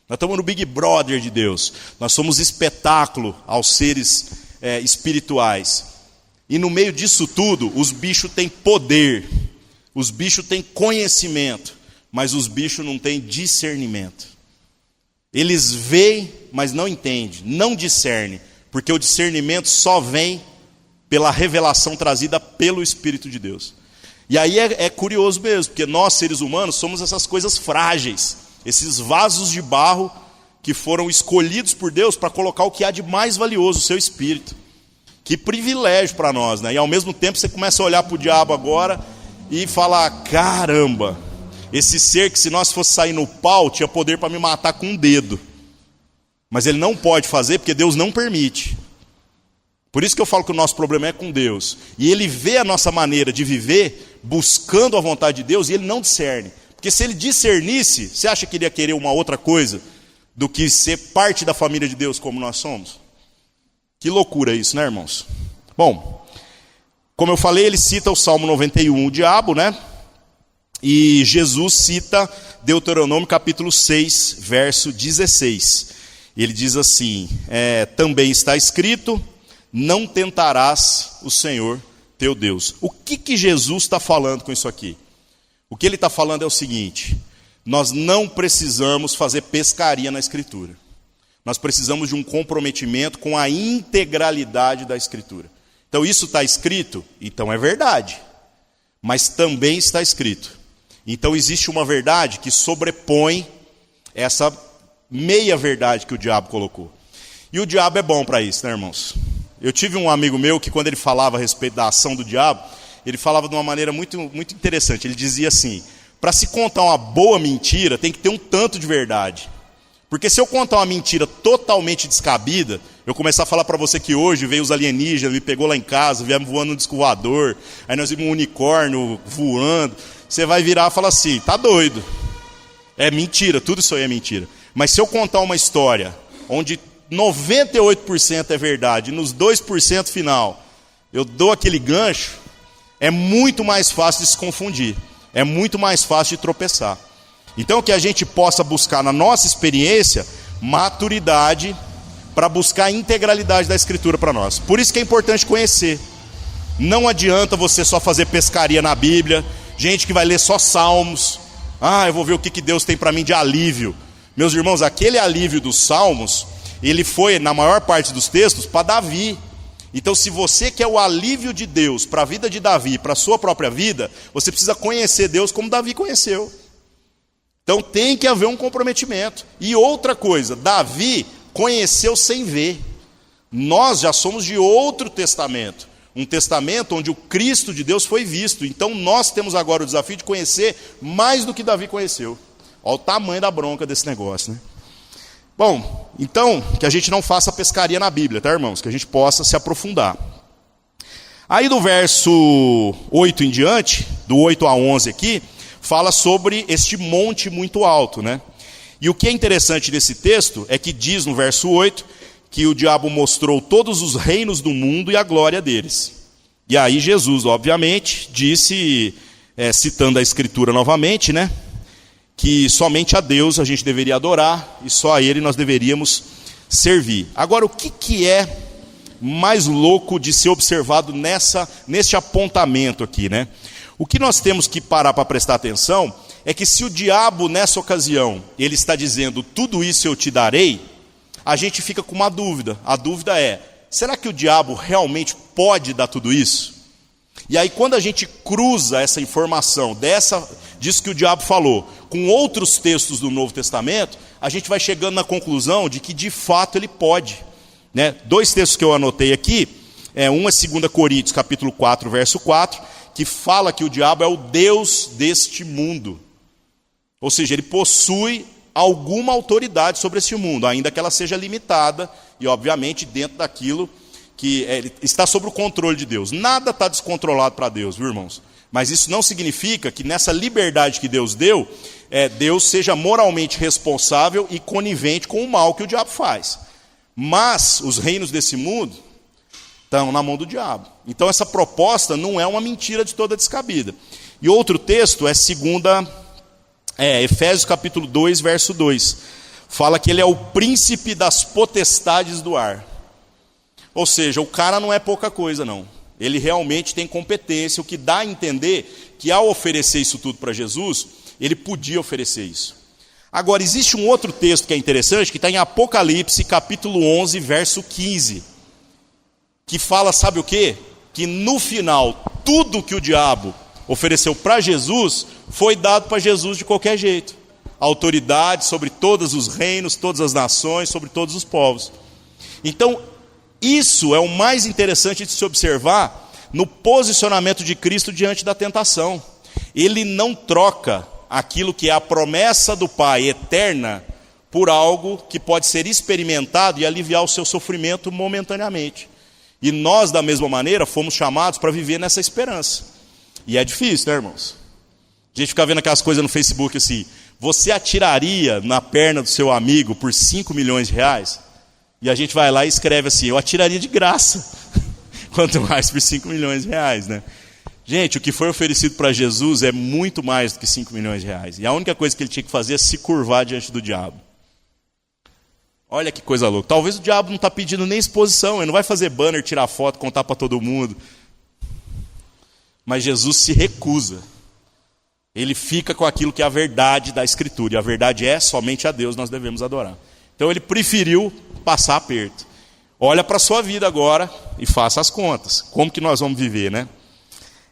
Nós estamos no Big Brother de Deus. Nós somos espetáculo aos seres espirituais. E no meio disso tudo, os bichos têm poder. Os bichos têm conhecimento. Mas os bichos não têm discernimento. Eles veem, mas não entendem. Não discernem. Porque o discernimento só vem pela revelação trazida pelo Espírito de Deus. E aí é curioso mesmo, porque nós, seres humanos, somos essas coisas frágeis, esses vasos de barro que foram escolhidos por Deus para colocar o que há de mais valioso, o seu espírito. Que privilégio para nós, né? E ao mesmo tempo você começa a olhar para o diabo agora e falar, caramba, esse ser que se nós fosse sair no pau, tinha poder para me matar com um dedo. Mas ele não pode fazer porque Deus não permite. Por isso que eu falo que o nosso problema é com Deus. E ele vê a nossa maneira de viver buscando a vontade de Deus e ele não discerne. Porque se ele discernisse, você acha que ele ia querer uma outra coisa do que ser parte da família de Deus como nós somos? Que loucura isso, né, irmãos? Bom, como eu falei, ele cita o Salmo 91, o diabo, né? E Jesus cita Deuteronômio capítulo 6, verso 16. Ele diz assim, também está escrito, não tentarás o Senhor teu Deus. O que Jesus está falando com isso aqui? O que ele está falando é o seguinte, nós não precisamos fazer pescaria na Escritura. Nós precisamos de um comprometimento com a integralidade da Escritura. Então isso está escrito? Então é verdade. Mas também está escrito. Então existe uma verdade que sobrepõe essa meia verdade que o diabo colocou. E o diabo é bom para isso, né, irmãos? Eu tive um amigo meu que quando ele falava a respeito da ação do diabo, ele falava de uma maneira muito, muito interessante. Ele dizia assim, para se contar uma boa mentira, tem que ter um tanto de verdade. Porque se eu contar uma mentira totalmente descabida, eu começar a falar para você que hoje veio os alienígenas, me pegou lá em casa, viemos voando no disco voador, aí nós vimos um unicórnio voando, você vai virar e falar assim, tá doido. É mentira, tudo isso aí é mentira. Mas se eu contar uma história onde 98% é verdade, e nos 2% final eu dou aquele gancho, é muito mais fácil de se confundir, é muito mais fácil de tropeçar. Então que a gente possa buscar na nossa experiência maturidade para buscar a integralidade da Escritura para nós. Por isso que é importante conhecer. Não adianta você só fazer pescaria na Bíblia, gente que vai ler só Salmos. Eu vou ver o que Deus tem para mim de alívio. Meus irmãos, aquele alívio dos Salmos, ele foi, na maior parte dos textos, para Davi. Então se você quer o alívio de Deus para a vida de Davi, para a sua própria vida, você precisa conhecer Deus como Davi conheceu. Então tem que haver um comprometimento. E outra coisa, Davi conheceu sem ver. Nós já somos de outro testamento. Um testamento onde o Cristo de Deus foi visto. Então nós temos agora o desafio de conhecer mais do que Davi conheceu. Olha o tamanho da bronca desse negócio, né? Bom, então, que a gente não faça pescaria na Bíblia, tá, irmãos? Que a gente possa se aprofundar. Aí do verso 8 em diante, do 8 a 11 aqui, fala sobre este monte muito alto, né? E o que é interessante desse texto é que diz no verso 8 que o diabo mostrou todos os reinos do mundo e a glória deles. E aí Jesus, obviamente, disse, citando a Escritura novamente, né? Que somente a Deus a gente deveria adorar e só a Ele nós deveríamos servir. Agora, o que é mais louco de ser observado neste apontamento aqui, né? O que nós temos que parar para prestar atenção é que se o diabo, nessa ocasião, ele está dizendo, tudo isso eu te darei, a gente fica com uma dúvida. A dúvida é, será que o diabo realmente pode dar tudo isso? E aí quando a gente cruza essa informação disso que o diabo falou, com outros textos do Novo Testamento, a gente vai chegando na conclusão de que de fato ele pode, né? 2 textos que eu anotei aqui, um é 2 Coríntios capítulo 4, verso 4, que fala que o diabo é o Deus deste mundo. Ou seja, ele possui alguma autoridade sobre esse mundo, ainda que ela seja limitada e obviamente dentro daquilo que está sob o controle de Deus. Nada está descontrolado para Deus, viu, irmãos? Mas isso não significa que nessa liberdade que Deus deu, Deus seja moralmente responsável e conivente com o mal que o diabo faz. Mas os reinos desse mundo estão na mão do diabo. Então essa proposta não é uma mentira de toda descabida. E outro texto é Efésios capítulo 2, verso 2. Fala que ele é o príncipe das potestades do ar. Ou seja, o cara não é pouca coisa, não. Ele realmente tem competência, o que dá a entender que ao oferecer isso tudo para Jesus, ele podia oferecer isso. Agora, existe um outro texto que é interessante, que está em Apocalipse, capítulo 11, verso 15, que fala, sabe o quê? Que no final, tudo que o diabo ofereceu para Jesus, foi dado para Jesus de qualquer jeito. Autoridade sobre todos os reinos, todas as nações, sobre todos os povos. Então, isso é o mais interessante de se observar no posicionamento de Cristo diante da tentação. Ele não troca aquilo que é a promessa do Pai eterna por algo que pode ser experimentado e aliviar o seu sofrimento momentaneamente. E nós, da mesma maneira, fomos chamados para viver nessa esperança. E é difícil, né, irmãos? A gente fica vendo aquelas coisas no Facebook assim: você atiraria na perna do seu amigo por 5 milhões de reais? E a gente vai lá e escreve assim: eu atiraria de graça. Quanto mais por 5 milhões de reais, né? Gente, o que foi oferecido para Jesus é muito mais do que 5 milhões de reais. E a única coisa que ele tinha que fazer é se curvar diante do diabo. Olha que coisa louca. Talvez o diabo não está pedindo nem exposição, ele não vai fazer banner, tirar foto, contar para todo mundo. Mas Jesus se recusa. Ele fica com aquilo que é a verdade da Escritura. E a verdade é: somente a Deus nós devemos adorar. Então ele preferiu passar aperto. Olha para a sua vida agora e faça as contas. Como que nós vamos viver, né?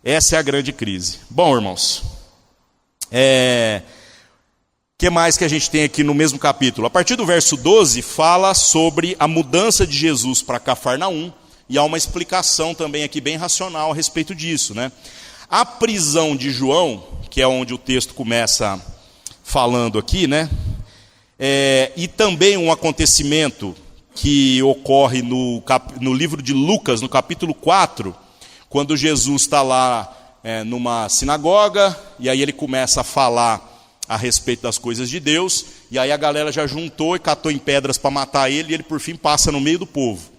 Essa é a grande crise. Bom, irmãos, que mais que a gente tem aqui no mesmo capítulo? A partir do verso 12, fala sobre a mudança de Jesus para Cafarnaum, e há uma explicação também aqui bem racional a respeito disso, né? A prisão de João, que é onde o texto começa falando aqui, né? E também um acontecimento que ocorre no livro de Lucas, no capítulo 4, quando Jesus está lá numa sinagoga, e aí ele começa a falar a respeito das coisas de Deus, e aí a galera já juntou e catou em pedras para matar ele, e ele por fim passa no meio do povo.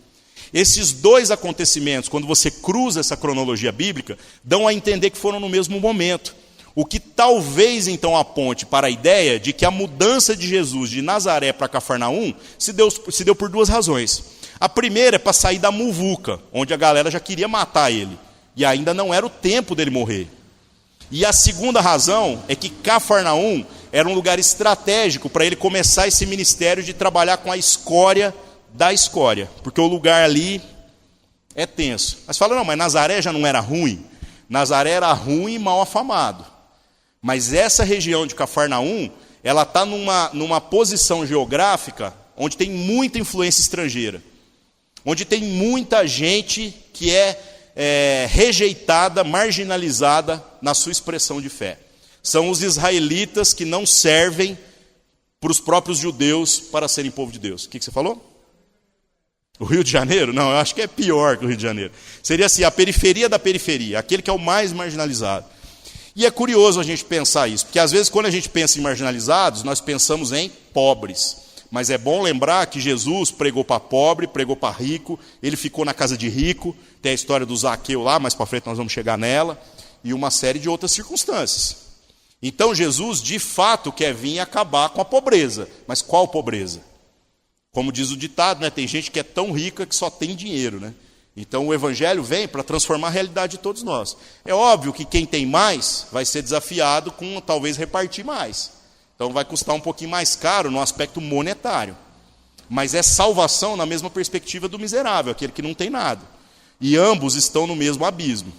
Esses dois acontecimentos, quando você cruza essa cronologia bíblica, dão a entender que foram no mesmo momento. O que talvez então aponte para a ideia de que a mudança de Jesus de Nazaré para Cafarnaum se deu por duas razões. A primeira é para sair da muvuca, onde a galera já queria matar ele, e ainda não era o tempo dele morrer. E a segunda razão é que Cafarnaum era um lugar estratégico para ele começar esse ministério de trabalhar com a escória da escória, porque o lugar ali é tenso. Mas fala, não, mas Nazaré já não era ruim? Nazaré era ruim e mal afamado. Mas essa região de Cafarnaum, ela está numa posição geográfica onde tem muita influência estrangeira, onde tem muita gente que é rejeitada, marginalizada na sua expressão de fé. São os israelitas que não servem para os próprios judeus para serem povo de Deus. O que você falou? O Rio de Janeiro? Não, eu acho que é pior que o Rio de Janeiro. Seria assim, a periferia da periferia, aquele que é o mais marginalizado. E é curioso a gente pensar isso, porque às vezes quando a gente pensa em marginalizados, nós pensamos em pobres. Mas é bom lembrar que Jesus pregou para pobre, pregou para rico, ele ficou na casa de rico, tem a história do Zaqueu lá, mais para frente nós vamos chegar nela, e uma série de outras circunstâncias. Então Jesus, de fato, quer vir acabar com a pobreza. Mas qual pobreza? Como diz o ditado, né? Tem gente que é tão rica que só tem dinheiro, né? Então o evangelho vem para transformar a realidade de todos nós. É óbvio que quem tem mais vai ser desafiado com talvez repartir mais. Então vai custar um pouquinho mais caro no aspecto monetário. Mas é salvação na mesma perspectiva do miserável, aquele que não tem nada. E ambos estão no mesmo abismo.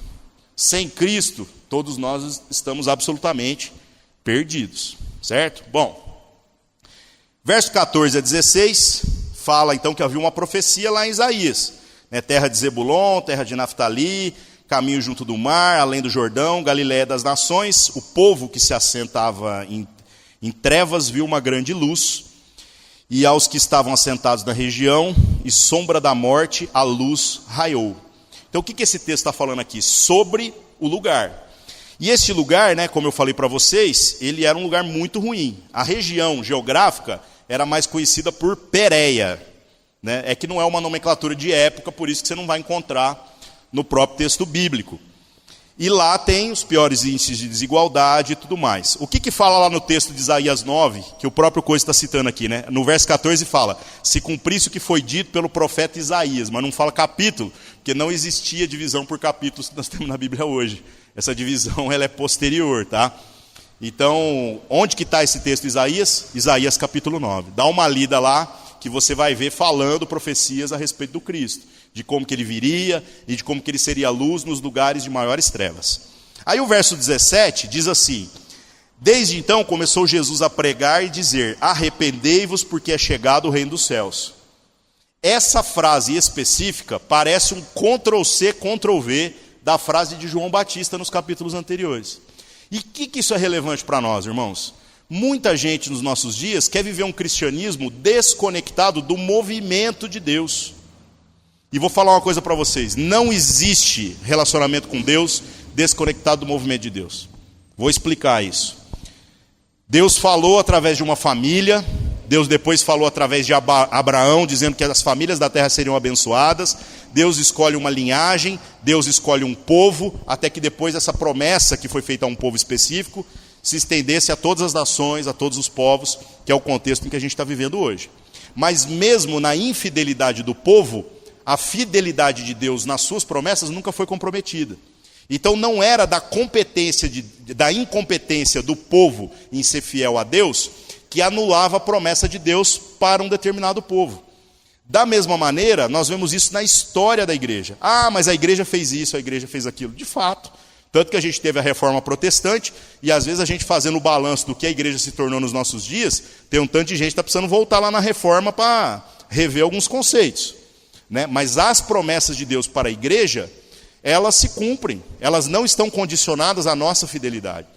Sem Cristo, todos nós estamos absolutamente perdidos. Certo? Bom, verso 14 a 16, fala então que havia uma profecia lá em Isaías. Terra de Zebulon, terra de Naftali, caminho junto do mar, além do Jordão, Galiléia das nações. O povo que se assentava em trevas viu uma grande luz, e aos que estavam assentados na região, e sombra da morte, a luz raiou. Então o que esse texto está falando aqui? Sobre o lugar. E esse lugar, né, como eu falei para vocês, ele era um lugar muito ruim. A região geográfica era mais conhecida por Pérea. Né? É que não é uma nomenclatura de época, por isso que você não vai encontrar no próprio texto bíblico. E lá tem os piores índices de desigualdade e tudo mais. O que fala lá no texto de Isaías 9, que o próprio Coisa está citando aqui, né? No verso 14 fala, se cumprisse o que foi dito pelo profeta Isaías, mas não fala capítulo, porque não existia divisão por capítulos que nós temos na Bíblia hoje. Essa divisão ela é posterior, tá? Então, onde que está esse texto de Isaías? Isaías capítulo 9. Dá uma lida lá, que você vai ver falando profecias a respeito do Cristo, de como que ele viria e de como que ele seria luz nos lugares de maiores trevas. Aí o verso 17 diz assim: desde então começou Jesus a pregar e dizer: arrependei-vos porque é chegado o reino dos céus. Essa frase específica parece um Ctrl-C, Ctrl-V da frase de João Batista nos capítulos anteriores. E o que isso é relevante para nós, irmãos? Muita gente nos nossos dias quer viver um cristianismo desconectado do movimento de Deus. E vou falar uma coisa para vocês: não existe relacionamento com Deus desconectado do movimento de Deus. Vou explicar isso. Deus falou através de uma família, Deus depois falou através de Abraão, dizendo que as famílias da terra seriam abençoadas. Deus escolhe uma linhagem, Deus escolhe um povo, até que depois essa promessa que foi feita a um povo específico se estendesse a todas as nações, a todos os povos, que é o contexto em que a gente está vivendo hoje. Mas mesmo na infidelidade do povo, a fidelidade de Deus nas suas promessas nunca foi comprometida. Então não era da incompetência do povo em ser fiel a Deus que anulava a promessa de Deus para um determinado povo. Da mesma maneira, nós vemos isso na história da igreja. Ah, mas a igreja fez isso, a igreja fez aquilo. De fato. Tanto que a gente teve a reforma protestante, e às vezes a gente fazendo o balanço do que a igreja se tornou nos nossos dias, tem um tanto de gente que está precisando voltar lá na reforma para rever alguns conceitos. Né? Mas as promessas de Deus para a igreja, elas se cumprem, elas não estão condicionadas à nossa fidelidade.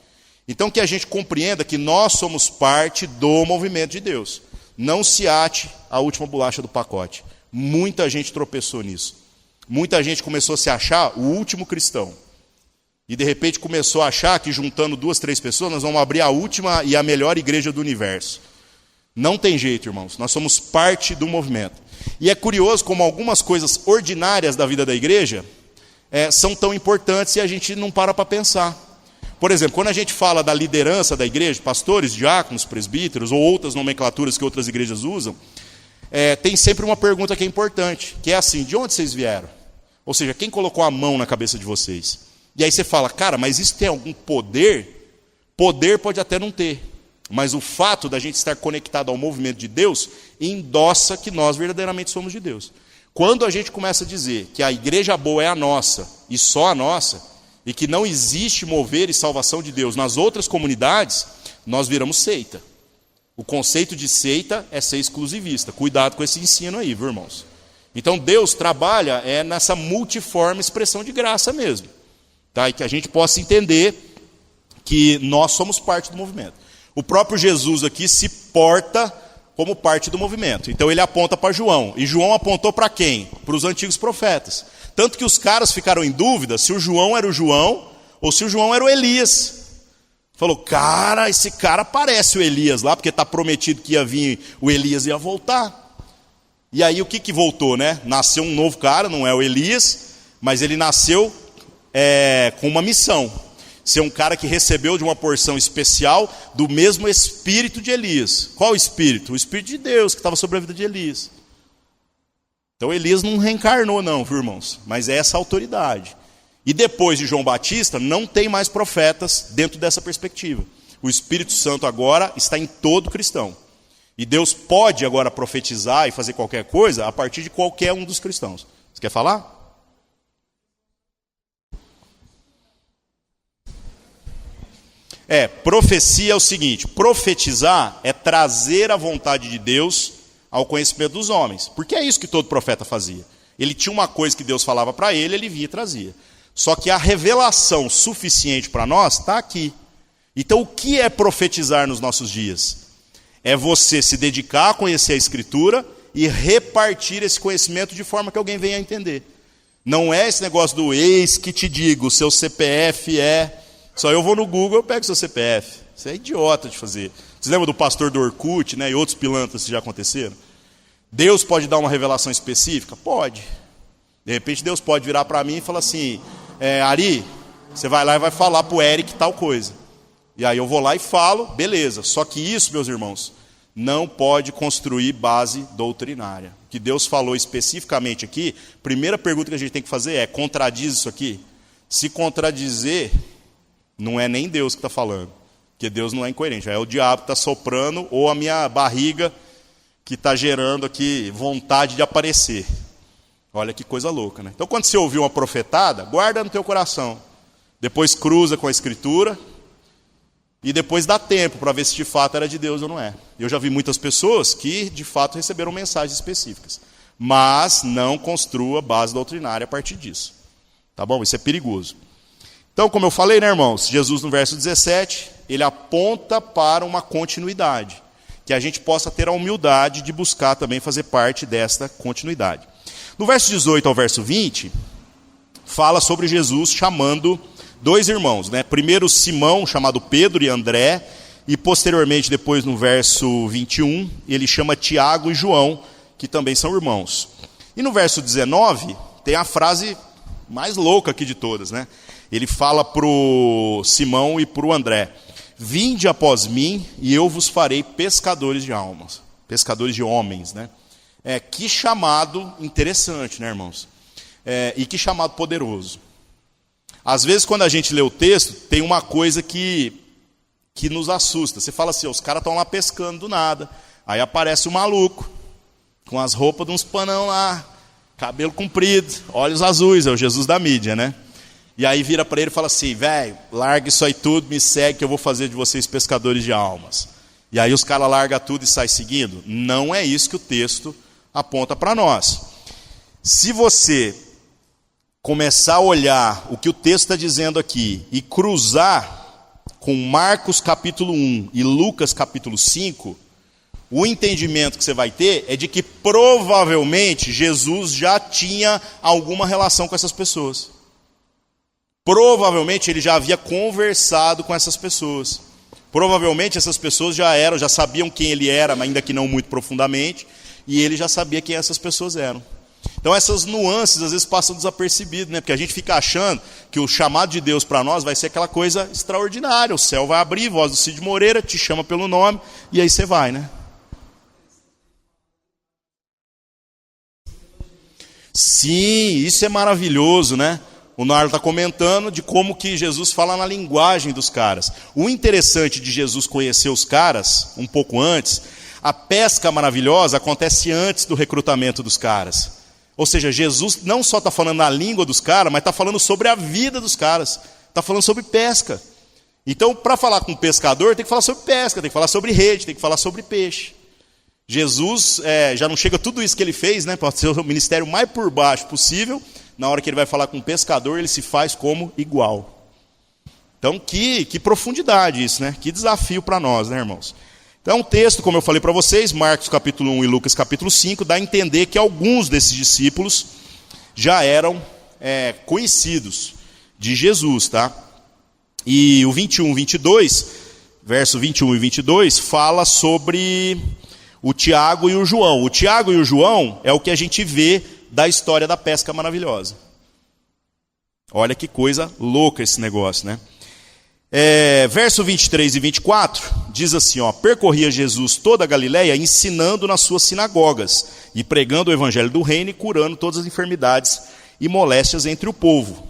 Então que a gente compreenda que nós somos parte do movimento de Deus. Não se ate a última bolacha do pacote. Muita gente tropeçou nisso. Muita gente começou a se achar o último cristão. E de repente começou a achar que juntando 2, 3 pessoas, nós vamos abrir a última e a melhor igreja do universo. Não tem jeito, irmãos. Nós somos parte do movimento. E é curioso como algumas coisas ordinárias da vida da igreja são tão importantes e a gente não para pensar. Por exemplo, quando a gente fala da liderança da igreja, pastores, diáconos, presbíteros ou outras nomenclaturas que outras igrejas usam, tem sempre uma pergunta que é importante, que é assim: de onde vocês vieram? Ou seja, quem colocou a mão na cabeça de vocês? E aí você fala: cara, mas isso tem algum poder? Poder pode até não ter, mas o fato da gente estar conectado ao movimento de Deus endossa que nós verdadeiramente somos de Deus. Quando a gente começa a dizer que a igreja boa é a nossa e só a nossa, e que não existe mover e salvação de Deus nas outras comunidades, nós viramos seita. O conceito de seita é ser exclusivista. Cuidado com esse ensino aí, viu, irmãos? Então Deus trabalha nessa multiforme expressão de graça mesmo. Tá? E que a gente possa entender que nós somos parte do movimento. O próprio Jesus aqui se porta como parte do movimento. Então ele aponta para João. E João apontou para quem? Para os antigos profetas. Tanto que os caras ficaram em dúvida se o João era o João ou se o João era o Elias. Falou: cara, esse cara parece o Elias lá, porque está prometido que ia vir o Elias e ia voltar. E aí o que voltou, né? Nasceu um novo cara, não é o Elias, mas ele nasceu com uma missão. Ser um cara que recebeu de uma porção especial do mesmo espírito de Elias. Qual espírito? O espírito de Deus que estava sobre a vida de Elias. Então Elias não reencarnou não, viu, irmãos? Mas é essa autoridade. E depois de João Batista, não tem mais profetas dentro dessa perspectiva. O Espírito Santo agora está em todo cristão. E Deus pode agora profetizar e fazer qualquer coisa a partir de qualquer um dos cristãos. Você quer falar? Profecia é o seguinte: profetizar é trazer a vontade de Deus ao conhecimento dos homens. Porque é isso que todo profeta fazia. Ele tinha uma coisa que Deus falava para ele, ele vinha e trazia. Só que a revelação suficiente para nós está aqui. Então o que é profetizar nos nossos dias? É você se dedicar a conhecer a Escritura e repartir esse conhecimento de forma que alguém venha a entender. Não é esse negócio do eis que te digo, seu CPF só eu vou no Google, eu pego seu CPF. Isso é idiota de fazer. Vocês lembram do pastor do Orkut, né, e outros pilantras que já aconteceram? Deus pode dar uma revelação específica? Pode. De repente Deus pode virar para mim e falar assim: Ari, você vai lá e vai falar para o Eric tal coisa. E aí eu vou lá e falo, beleza. Só que isso, meus irmãos, não pode construir base doutrinária. O que Deus falou especificamente aqui, primeira pergunta que a gente tem que fazer é: contradiz isso aqui? Se contradizer, não é nem Deus que está falando. Porque Deus não é incoerente. É o diabo que está soprando ou a minha barriga que está gerando aqui vontade de aparecer. Olha que coisa louca, né? Então quando você ouvir uma profetada, guarda no teu coração. depois cruza com a Escritura, e depois dá tempo para ver se de fato era de Deus ou não é. Eu já vi muitas pessoas que de fato receberam mensagens específicas, mas não construa base doutrinária a partir disso. Tá bom? Isso é perigoso. Então, como eu falei, né, irmãos? Jesus no verso 17, ele aponta para uma continuidade, que a gente possa ter a humildade de buscar também fazer parte desta continuidade. No verso 18 ao verso 20, fala sobre Jesus chamando dois irmãos, né? Primeiro Simão, chamado Pedro e André, e posteriormente, depois no verso 21, ele chama Tiago e João, que também são irmãos. E no verso 19, tem a frase mais louca aqui de todas, né? Ele fala para o Simão e para o André: vinde após mim e eu vos farei pescadores de almas, pescadores de homens, né? Que chamado interessante, né, irmãos? E que chamado poderoso. Às vezes, quando a gente lê o texto, tem uma coisa que nos assusta. Você fala assim, os caras estão lá pescando do nada. Aí aparece um maluco, com as roupas de uns panão lá, cabelo comprido, olhos azuis, é o Jesus da mídia, né? E aí vira para ele e fala assim, velho, larga isso aí tudo, me segue que eu vou fazer de vocês pescadores de almas. E aí os caras largam tudo e saem seguindo? Não é isso que o texto aponta para nós. Se você começar a olhar o que o texto está dizendo aqui e cruzar com Marcos capítulo 1 e Lucas capítulo 5, o entendimento que você vai ter é de que provavelmente Jesus já tinha alguma relação com essas pessoas. Provavelmente ele já havia conversado com essas pessoas. Provavelmente essas pessoas já sabiam quem ele era, mas ainda que não muito profundamente, e ele já sabia quem essas pessoas eram. Então essas nuances às vezes passam desapercebidas, né? Porque a gente fica achando que o chamado de Deus para nós vai ser aquela coisa extraordinária. O céu vai abrir, voz do Cid Moreira, te chama pelo nome, e aí você vai, né? Sim, isso é maravilhoso, né? O Nardo está comentando de como que Jesus fala na linguagem dos caras. O interessante de Jesus conhecer os caras, um pouco antes, a pesca maravilhosa acontece antes do recrutamento dos caras. Ou seja, Jesus não só está falando na língua dos caras, mas está falando sobre a vida dos caras. Está falando sobre pesca. Então, para falar com um pescador, tem que falar sobre pesca, tem que falar sobre rede, tem que falar sobre peixe. Jesus já não chega tudo isso que ele fez, né? Pode ser o ministério mais por baixo possível. Na hora que ele vai falar com um pescador, ele se faz como igual. Então, que profundidade isso, né? Que desafio para nós, né, irmãos? Então, o texto, como eu falei para vocês, Marcos capítulo 1 e Lucas capítulo 5, dá a entender que alguns desses discípulos já eram conhecidos de Jesus, tá? E o 21, 22, verso 21 e 22, fala sobre o Tiago e o João. O Tiago e o João é o que a gente vê da história da pesca maravilhosa. Olha que coisa louca esse negócio, né? Verso 23 e 24, diz assim, percorria Jesus toda a Galileia, ensinando nas suas sinagogas, e pregando o evangelho do reino e curando todas as enfermidades e moléstias entre o povo.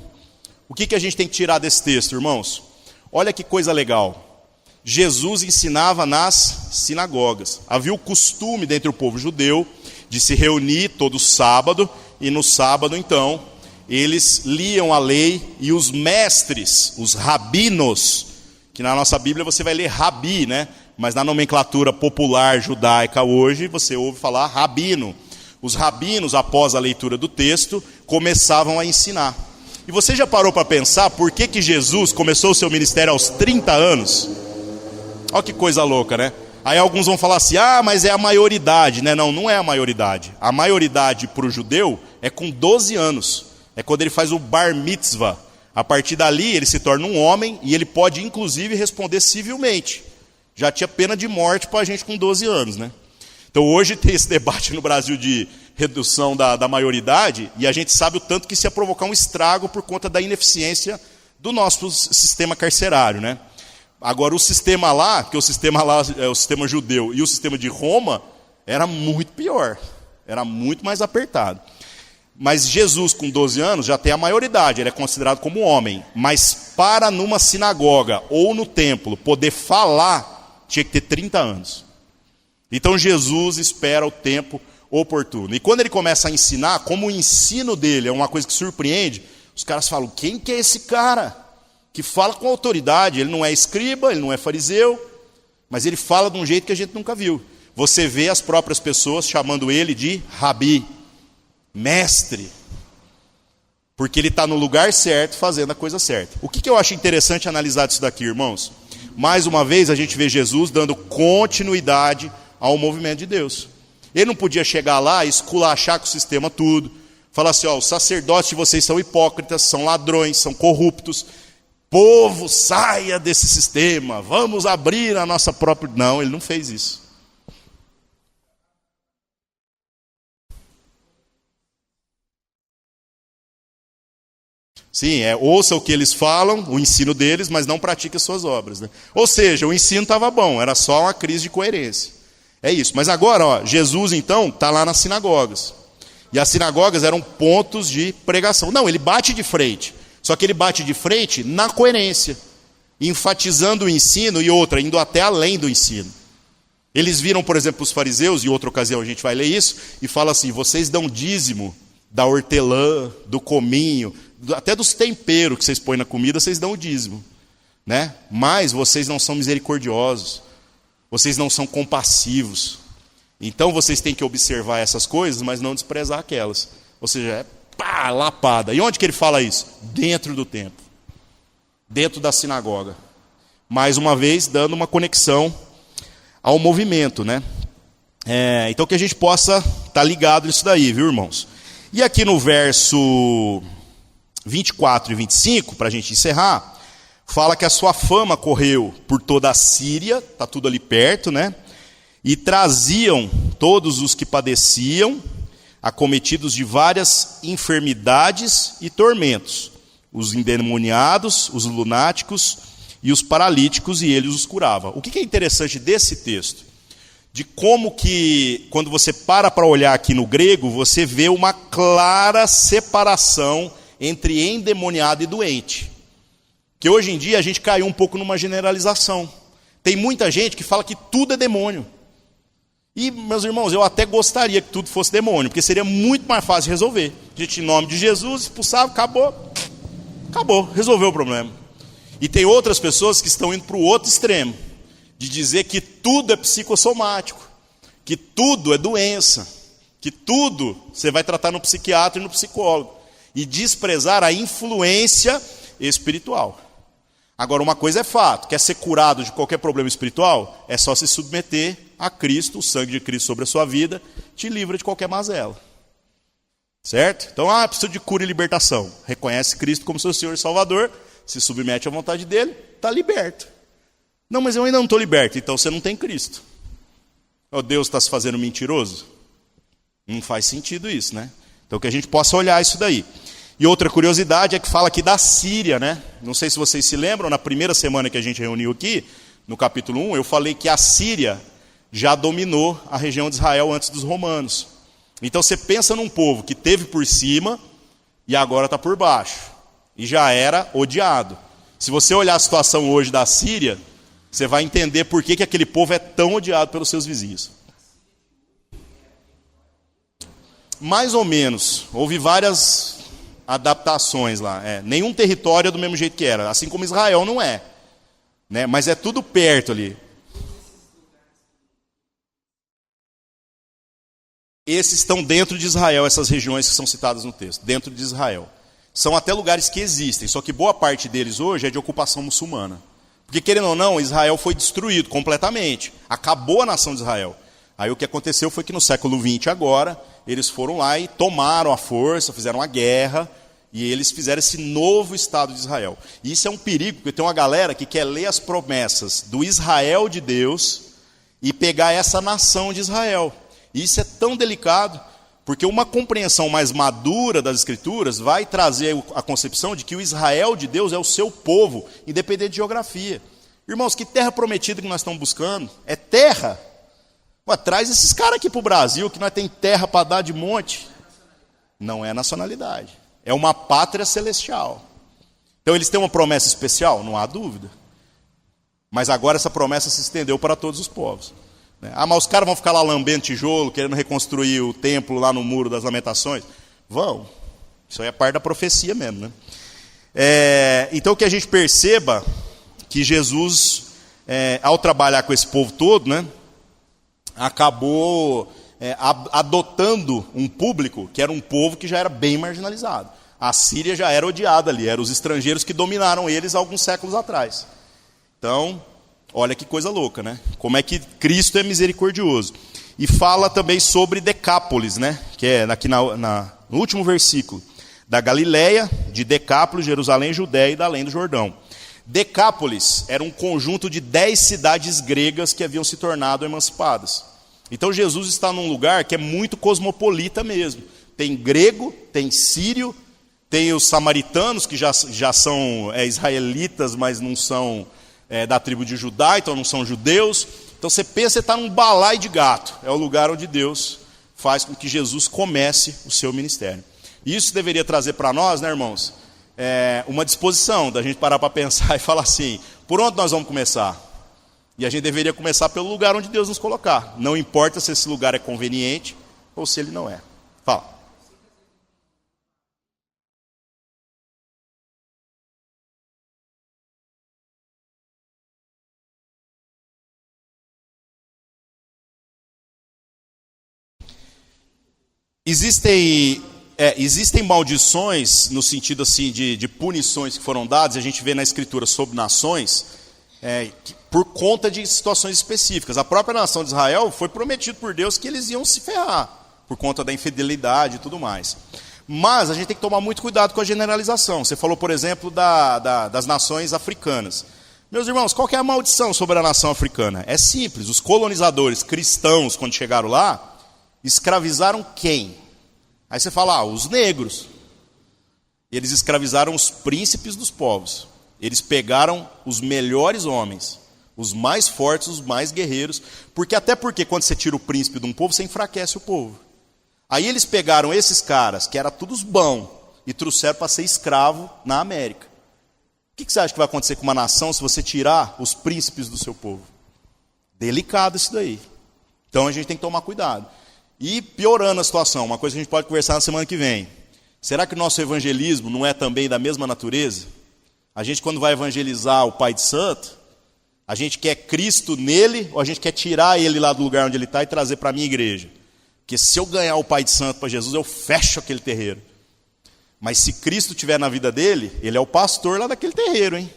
O que a gente tem que tirar desse texto, irmãos? Olha que coisa legal. Jesus ensinava nas sinagogas. Havia o costume dentre o povo judeu de se reunir todo sábado, e no sábado, então, eles liam a lei, e os mestres, os rabinos, que na nossa Bíblia você vai ler rabi, né? Mas na nomenclatura popular judaica hoje, você ouve falar rabino. Os rabinos, após a leitura do texto, começavam a ensinar. E você já parou para pensar por que Jesus começou o seu ministério aos 30 anos? Olha que coisa louca, né? Aí alguns vão falar assim, mas é a maioridade, né? Não é a maioridade. A maioridade para o judeu é com 12 anos. É quando ele faz o bar mitzvah. A partir dali ele se torna um homem e ele pode inclusive responder civilmente. Já tinha pena de morte para a gente com 12 anos, né? Então hoje tem esse debate no Brasil de redução da maioridade, e a gente sabe o tanto que isso ia provocar um estrago por conta da ineficiência do nosso sistema carcerário, né? Agora o sistema lá, que o sistema lá é o sistema judeu, e o sistema de Roma, era muito pior, era muito mais apertado. Mas Jesus, com 12 anos, já tem a maioridade, ele é considerado como homem. Mas para numa sinagoga ou no templo poder falar, tinha que ter 30 anos. Então Jesus espera o tempo oportuno. E quando ele começa a ensinar, como o ensino dele é uma coisa que surpreende, os caras falam, quem que é esse cara? que fala com autoridade. Ele não é escriba, ele não é fariseu, mas ele fala de um jeito que a gente nunca viu. Você vê as próprias pessoas chamando ele de rabi, mestre, porque ele está no lugar certo, fazendo a coisa certa. O que eu acho interessante analisar disso daqui, irmãos? Mais uma vez a gente vê Jesus dando continuidade ao movimento de Deus. Ele não podia chegar lá e esculachar com o sistema tudo, falar assim, os sacerdotes de vocês são hipócritas, são ladrões, são corruptos, povo, saia desse sistema, vamos abrir a nossa própria... Não, ele não fez isso. Sim, ouça o que eles falam, o ensino deles, mas não pratique as suas obras. Né? Ou seja, o ensino estava bom, era só uma crise de coerência. É isso. Mas agora, Jesus então está lá nas sinagogas. E as sinagogas eram pontos de pregação. Não, ele bate de frente. Só que ele bate de frente na coerência, enfatizando o ensino e outra, indo até além do ensino. Eles viram, por exemplo, os fariseus, em outra ocasião a gente vai ler isso, e fala assim, vocês dão dízimo da hortelã, do cominho, até dos temperos que vocês põem na comida, vocês dão o dízimo, né? Mas vocês não são misericordiosos, vocês não são compassivos. Então vocês têm que observar essas coisas, mas não desprezar aquelas. Ou seja, lapada. E onde que ele fala isso? Dentro do templo, dentro da sinagoga. Mais uma vez, dando uma conexão ao movimento, né? Então que a gente possa estar ligado nisso daí, viu, irmãos? E aqui no verso 24 e 25, para a gente encerrar, fala que a sua fama correu por toda a Síria, está tudo ali perto, né? E traziam todos os que padeciam, acometidos de várias enfermidades e tormentos, os endemoniados, os lunáticos e os paralíticos, e ele os curava. O que é interessante desse texto? De como que, quando você para olhar aqui no grego, você vê uma clara separação entre endemoniado e doente. Que hoje em dia a gente caiu um pouco numa generalização. Tem muita gente que fala que tudo é demônio. E, meus irmãos, eu até gostaria que tudo fosse demônio, porque seria muito mais fácil de resolver. A gente, em nome de Jesus, expulsava, acabou, resolveu o problema. E tem outras pessoas que estão indo para o outro extremo, de dizer que tudo é psicossomático, que tudo é doença, que tudo você vai tratar no psiquiatra e no psicólogo, e desprezar a influência espiritual. Agora, uma coisa é fato, quer ser curado de qualquer problema espiritual, é só se submeter a Cristo, o sangue de Cristo sobre a sua vida, te livra de qualquer mazela. Certo? Então, precisa de cura e libertação. Reconhece Cristo como seu Senhor e Salvador, se submete à vontade dele, está liberto. Não, mas eu ainda não estou liberto, então você não tem Cristo. Deus está se fazendo mentiroso? Não faz sentido isso, né? Então que a gente possa olhar isso daí. E outra curiosidade é que fala aqui da Síria, né? Não sei se vocês se lembram, na primeira semana que a gente reuniu aqui, no capítulo 1, eu falei que a Síria já dominou a região de Israel antes dos romanos. Então você pensa num povo que teve por cima e agora está por baixo. E já era odiado. Se você olhar a situação hoje da Síria, você vai entender por que aquele povo é tão odiado pelos seus vizinhos. Mais ou menos. Houve várias adaptações lá. Nenhum território é do mesmo jeito que era. Assim como Israel não é. Né? Mas é tudo perto ali. Esses estão dentro de Israel, essas regiões que são citadas no texto. Dentro de Israel. São até lugares que existem. Só que boa parte deles hoje é de ocupação muçulmana. Porque, querendo ou não, Israel foi destruído completamente. Acabou a nação de Israel. Aí o que aconteceu foi que no século XX agora, eles foram lá e tomaram a força, fizeram a guerra, e eles fizeram esse novo Estado de Israel. E isso é um perigo, porque tem uma galera que quer ler as promessas do Israel de Deus e pegar essa nação de Israel. E isso é tão delicado, porque uma compreensão mais madura das Escrituras vai trazer a concepção de que o Israel de Deus é o seu povo, independente de geografia. Irmãos, que terra prometida que nós estamos buscando? É terra? Traz esses caras aqui para o Brasil, que nós tem terra para dar de monte. Não é nacionalidade. É uma pátria celestial. Então eles têm uma promessa especial? Não há dúvida. Mas agora essa promessa se estendeu para todos os povos. Mas os caras vão ficar lá lambendo tijolo, querendo reconstruir o templo lá no Muro das Lamentações? Vão. Isso aí é parte da profecia mesmo, né? Então que a gente perceba que Jesus, ao trabalhar com esse povo todo, né, acabou adotando um público que era um povo que já era bem marginalizado. A Síria já era odiada ali, eram os estrangeiros que dominaram eles alguns séculos atrás. Então, olha que coisa louca, né? Como é que Cristo é misericordioso. E fala também sobre Decápolis, né? Que é aqui no último versículo. Da Galileia, de Decápolis, Jerusalém, Judéia e da além do Jordão. Decápolis era um conjunto de 10 cidades gregas que haviam se tornado emancipadas. Então Jesus está num lugar que é muito cosmopolita mesmo. Tem grego, tem sírio, tem os samaritanos, que já são israelitas, mas não são da tribo de Judá, então não são judeus. Então você pensa, você está num balaio de gato. É o lugar onde Deus faz com que Jesus comece o seu ministério. E isso deveria trazer para nós, né, irmãos, uma disposição da gente parar para pensar e falar assim, por onde nós vamos começar? E a gente deveria começar pelo lugar onde Deus nos colocar. Não importa se esse lugar é conveniente ou se ele não é. Fala. Existem maldições no sentido assim de punições que foram dadas, a gente vê na Escritura sobre nações, por conta de situações específicas. A própria nação de Israel foi prometido por Deus que eles iam se ferrar, por conta da infidelidade e tudo mais. Mas a gente tem que tomar muito cuidado com a generalização. Você falou, por exemplo, das nações africanas. Meus irmãos, qual que é a maldição sobre a nação africana? É simples, os colonizadores cristãos, quando chegaram lá, escravizaram quem? Aí você fala, os negros. Eles escravizaram os príncipes dos povos. Eles pegaram os melhores homens, os mais fortes, os mais guerreiros, até porque quando você tira o príncipe de um povo, você enfraquece o povo. Aí eles pegaram esses caras, que eram todos bons, e trouxeram para ser escravo na América. O que você acha que vai acontecer com uma nação se você tirar os príncipes do seu povo? Delicado isso daí. Então a gente tem que tomar cuidado. E piorando a situação, uma coisa que a gente pode conversar na semana que vem. Será que o nosso evangelismo não é também da mesma natureza? A gente, quando vai evangelizar o Pai de Santo, a gente quer Cristo nele ou a gente quer tirar ele lá do lugar onde ele está e trazer para a minha igreja? Porque se eu ganhar o Pai de Santo para Jesus, eu fecho aquele terreiro. Mas se Cristo estiver na vida dele, ele é o pastor lá daquele terreiro, hein?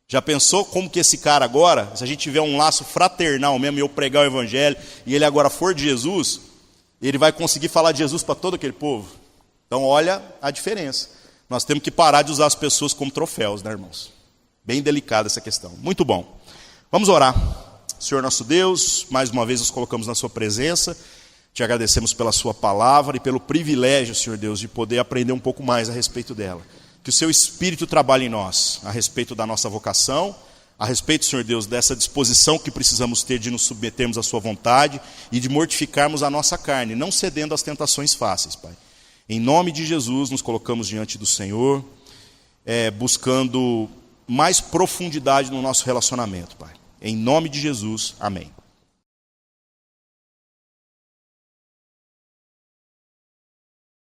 Já pensou como que esse cara agora, se a gente tiver um laço fraternal mesmo, e eu pregar o evangelho, e ele agora for de Jesus, ele vai conseguir falar de Jesus para todo aquele povo? Então olha a diferença. Nós temos que parar de usar as pessoas como troféus, né, irmãos? Bem delicada essa questão. Muito bom. Vamos orar. Senhor nosso Deus, mais uma vez nos colocamos na sua presença. Te agradecemos pela sua palavra e pelo privilégio, Senhor Deus, de poder aprender um pouco mais a respeito dela. Que o seu Espírito trabalhe em nós, a respeito da nossa vocação, a respeito, Senhor Deus, dessa disposição que precisamos ter de nos submetermos à sua vontade e de mortificarmos a nossa carne, não cedendo às tentações fáceis, Pai. Em nome de Jesus, nos colocamos diante do Senhor, buscando mais profundidade no nosso relacionamento, Pai. Em nome de Jesus, amém.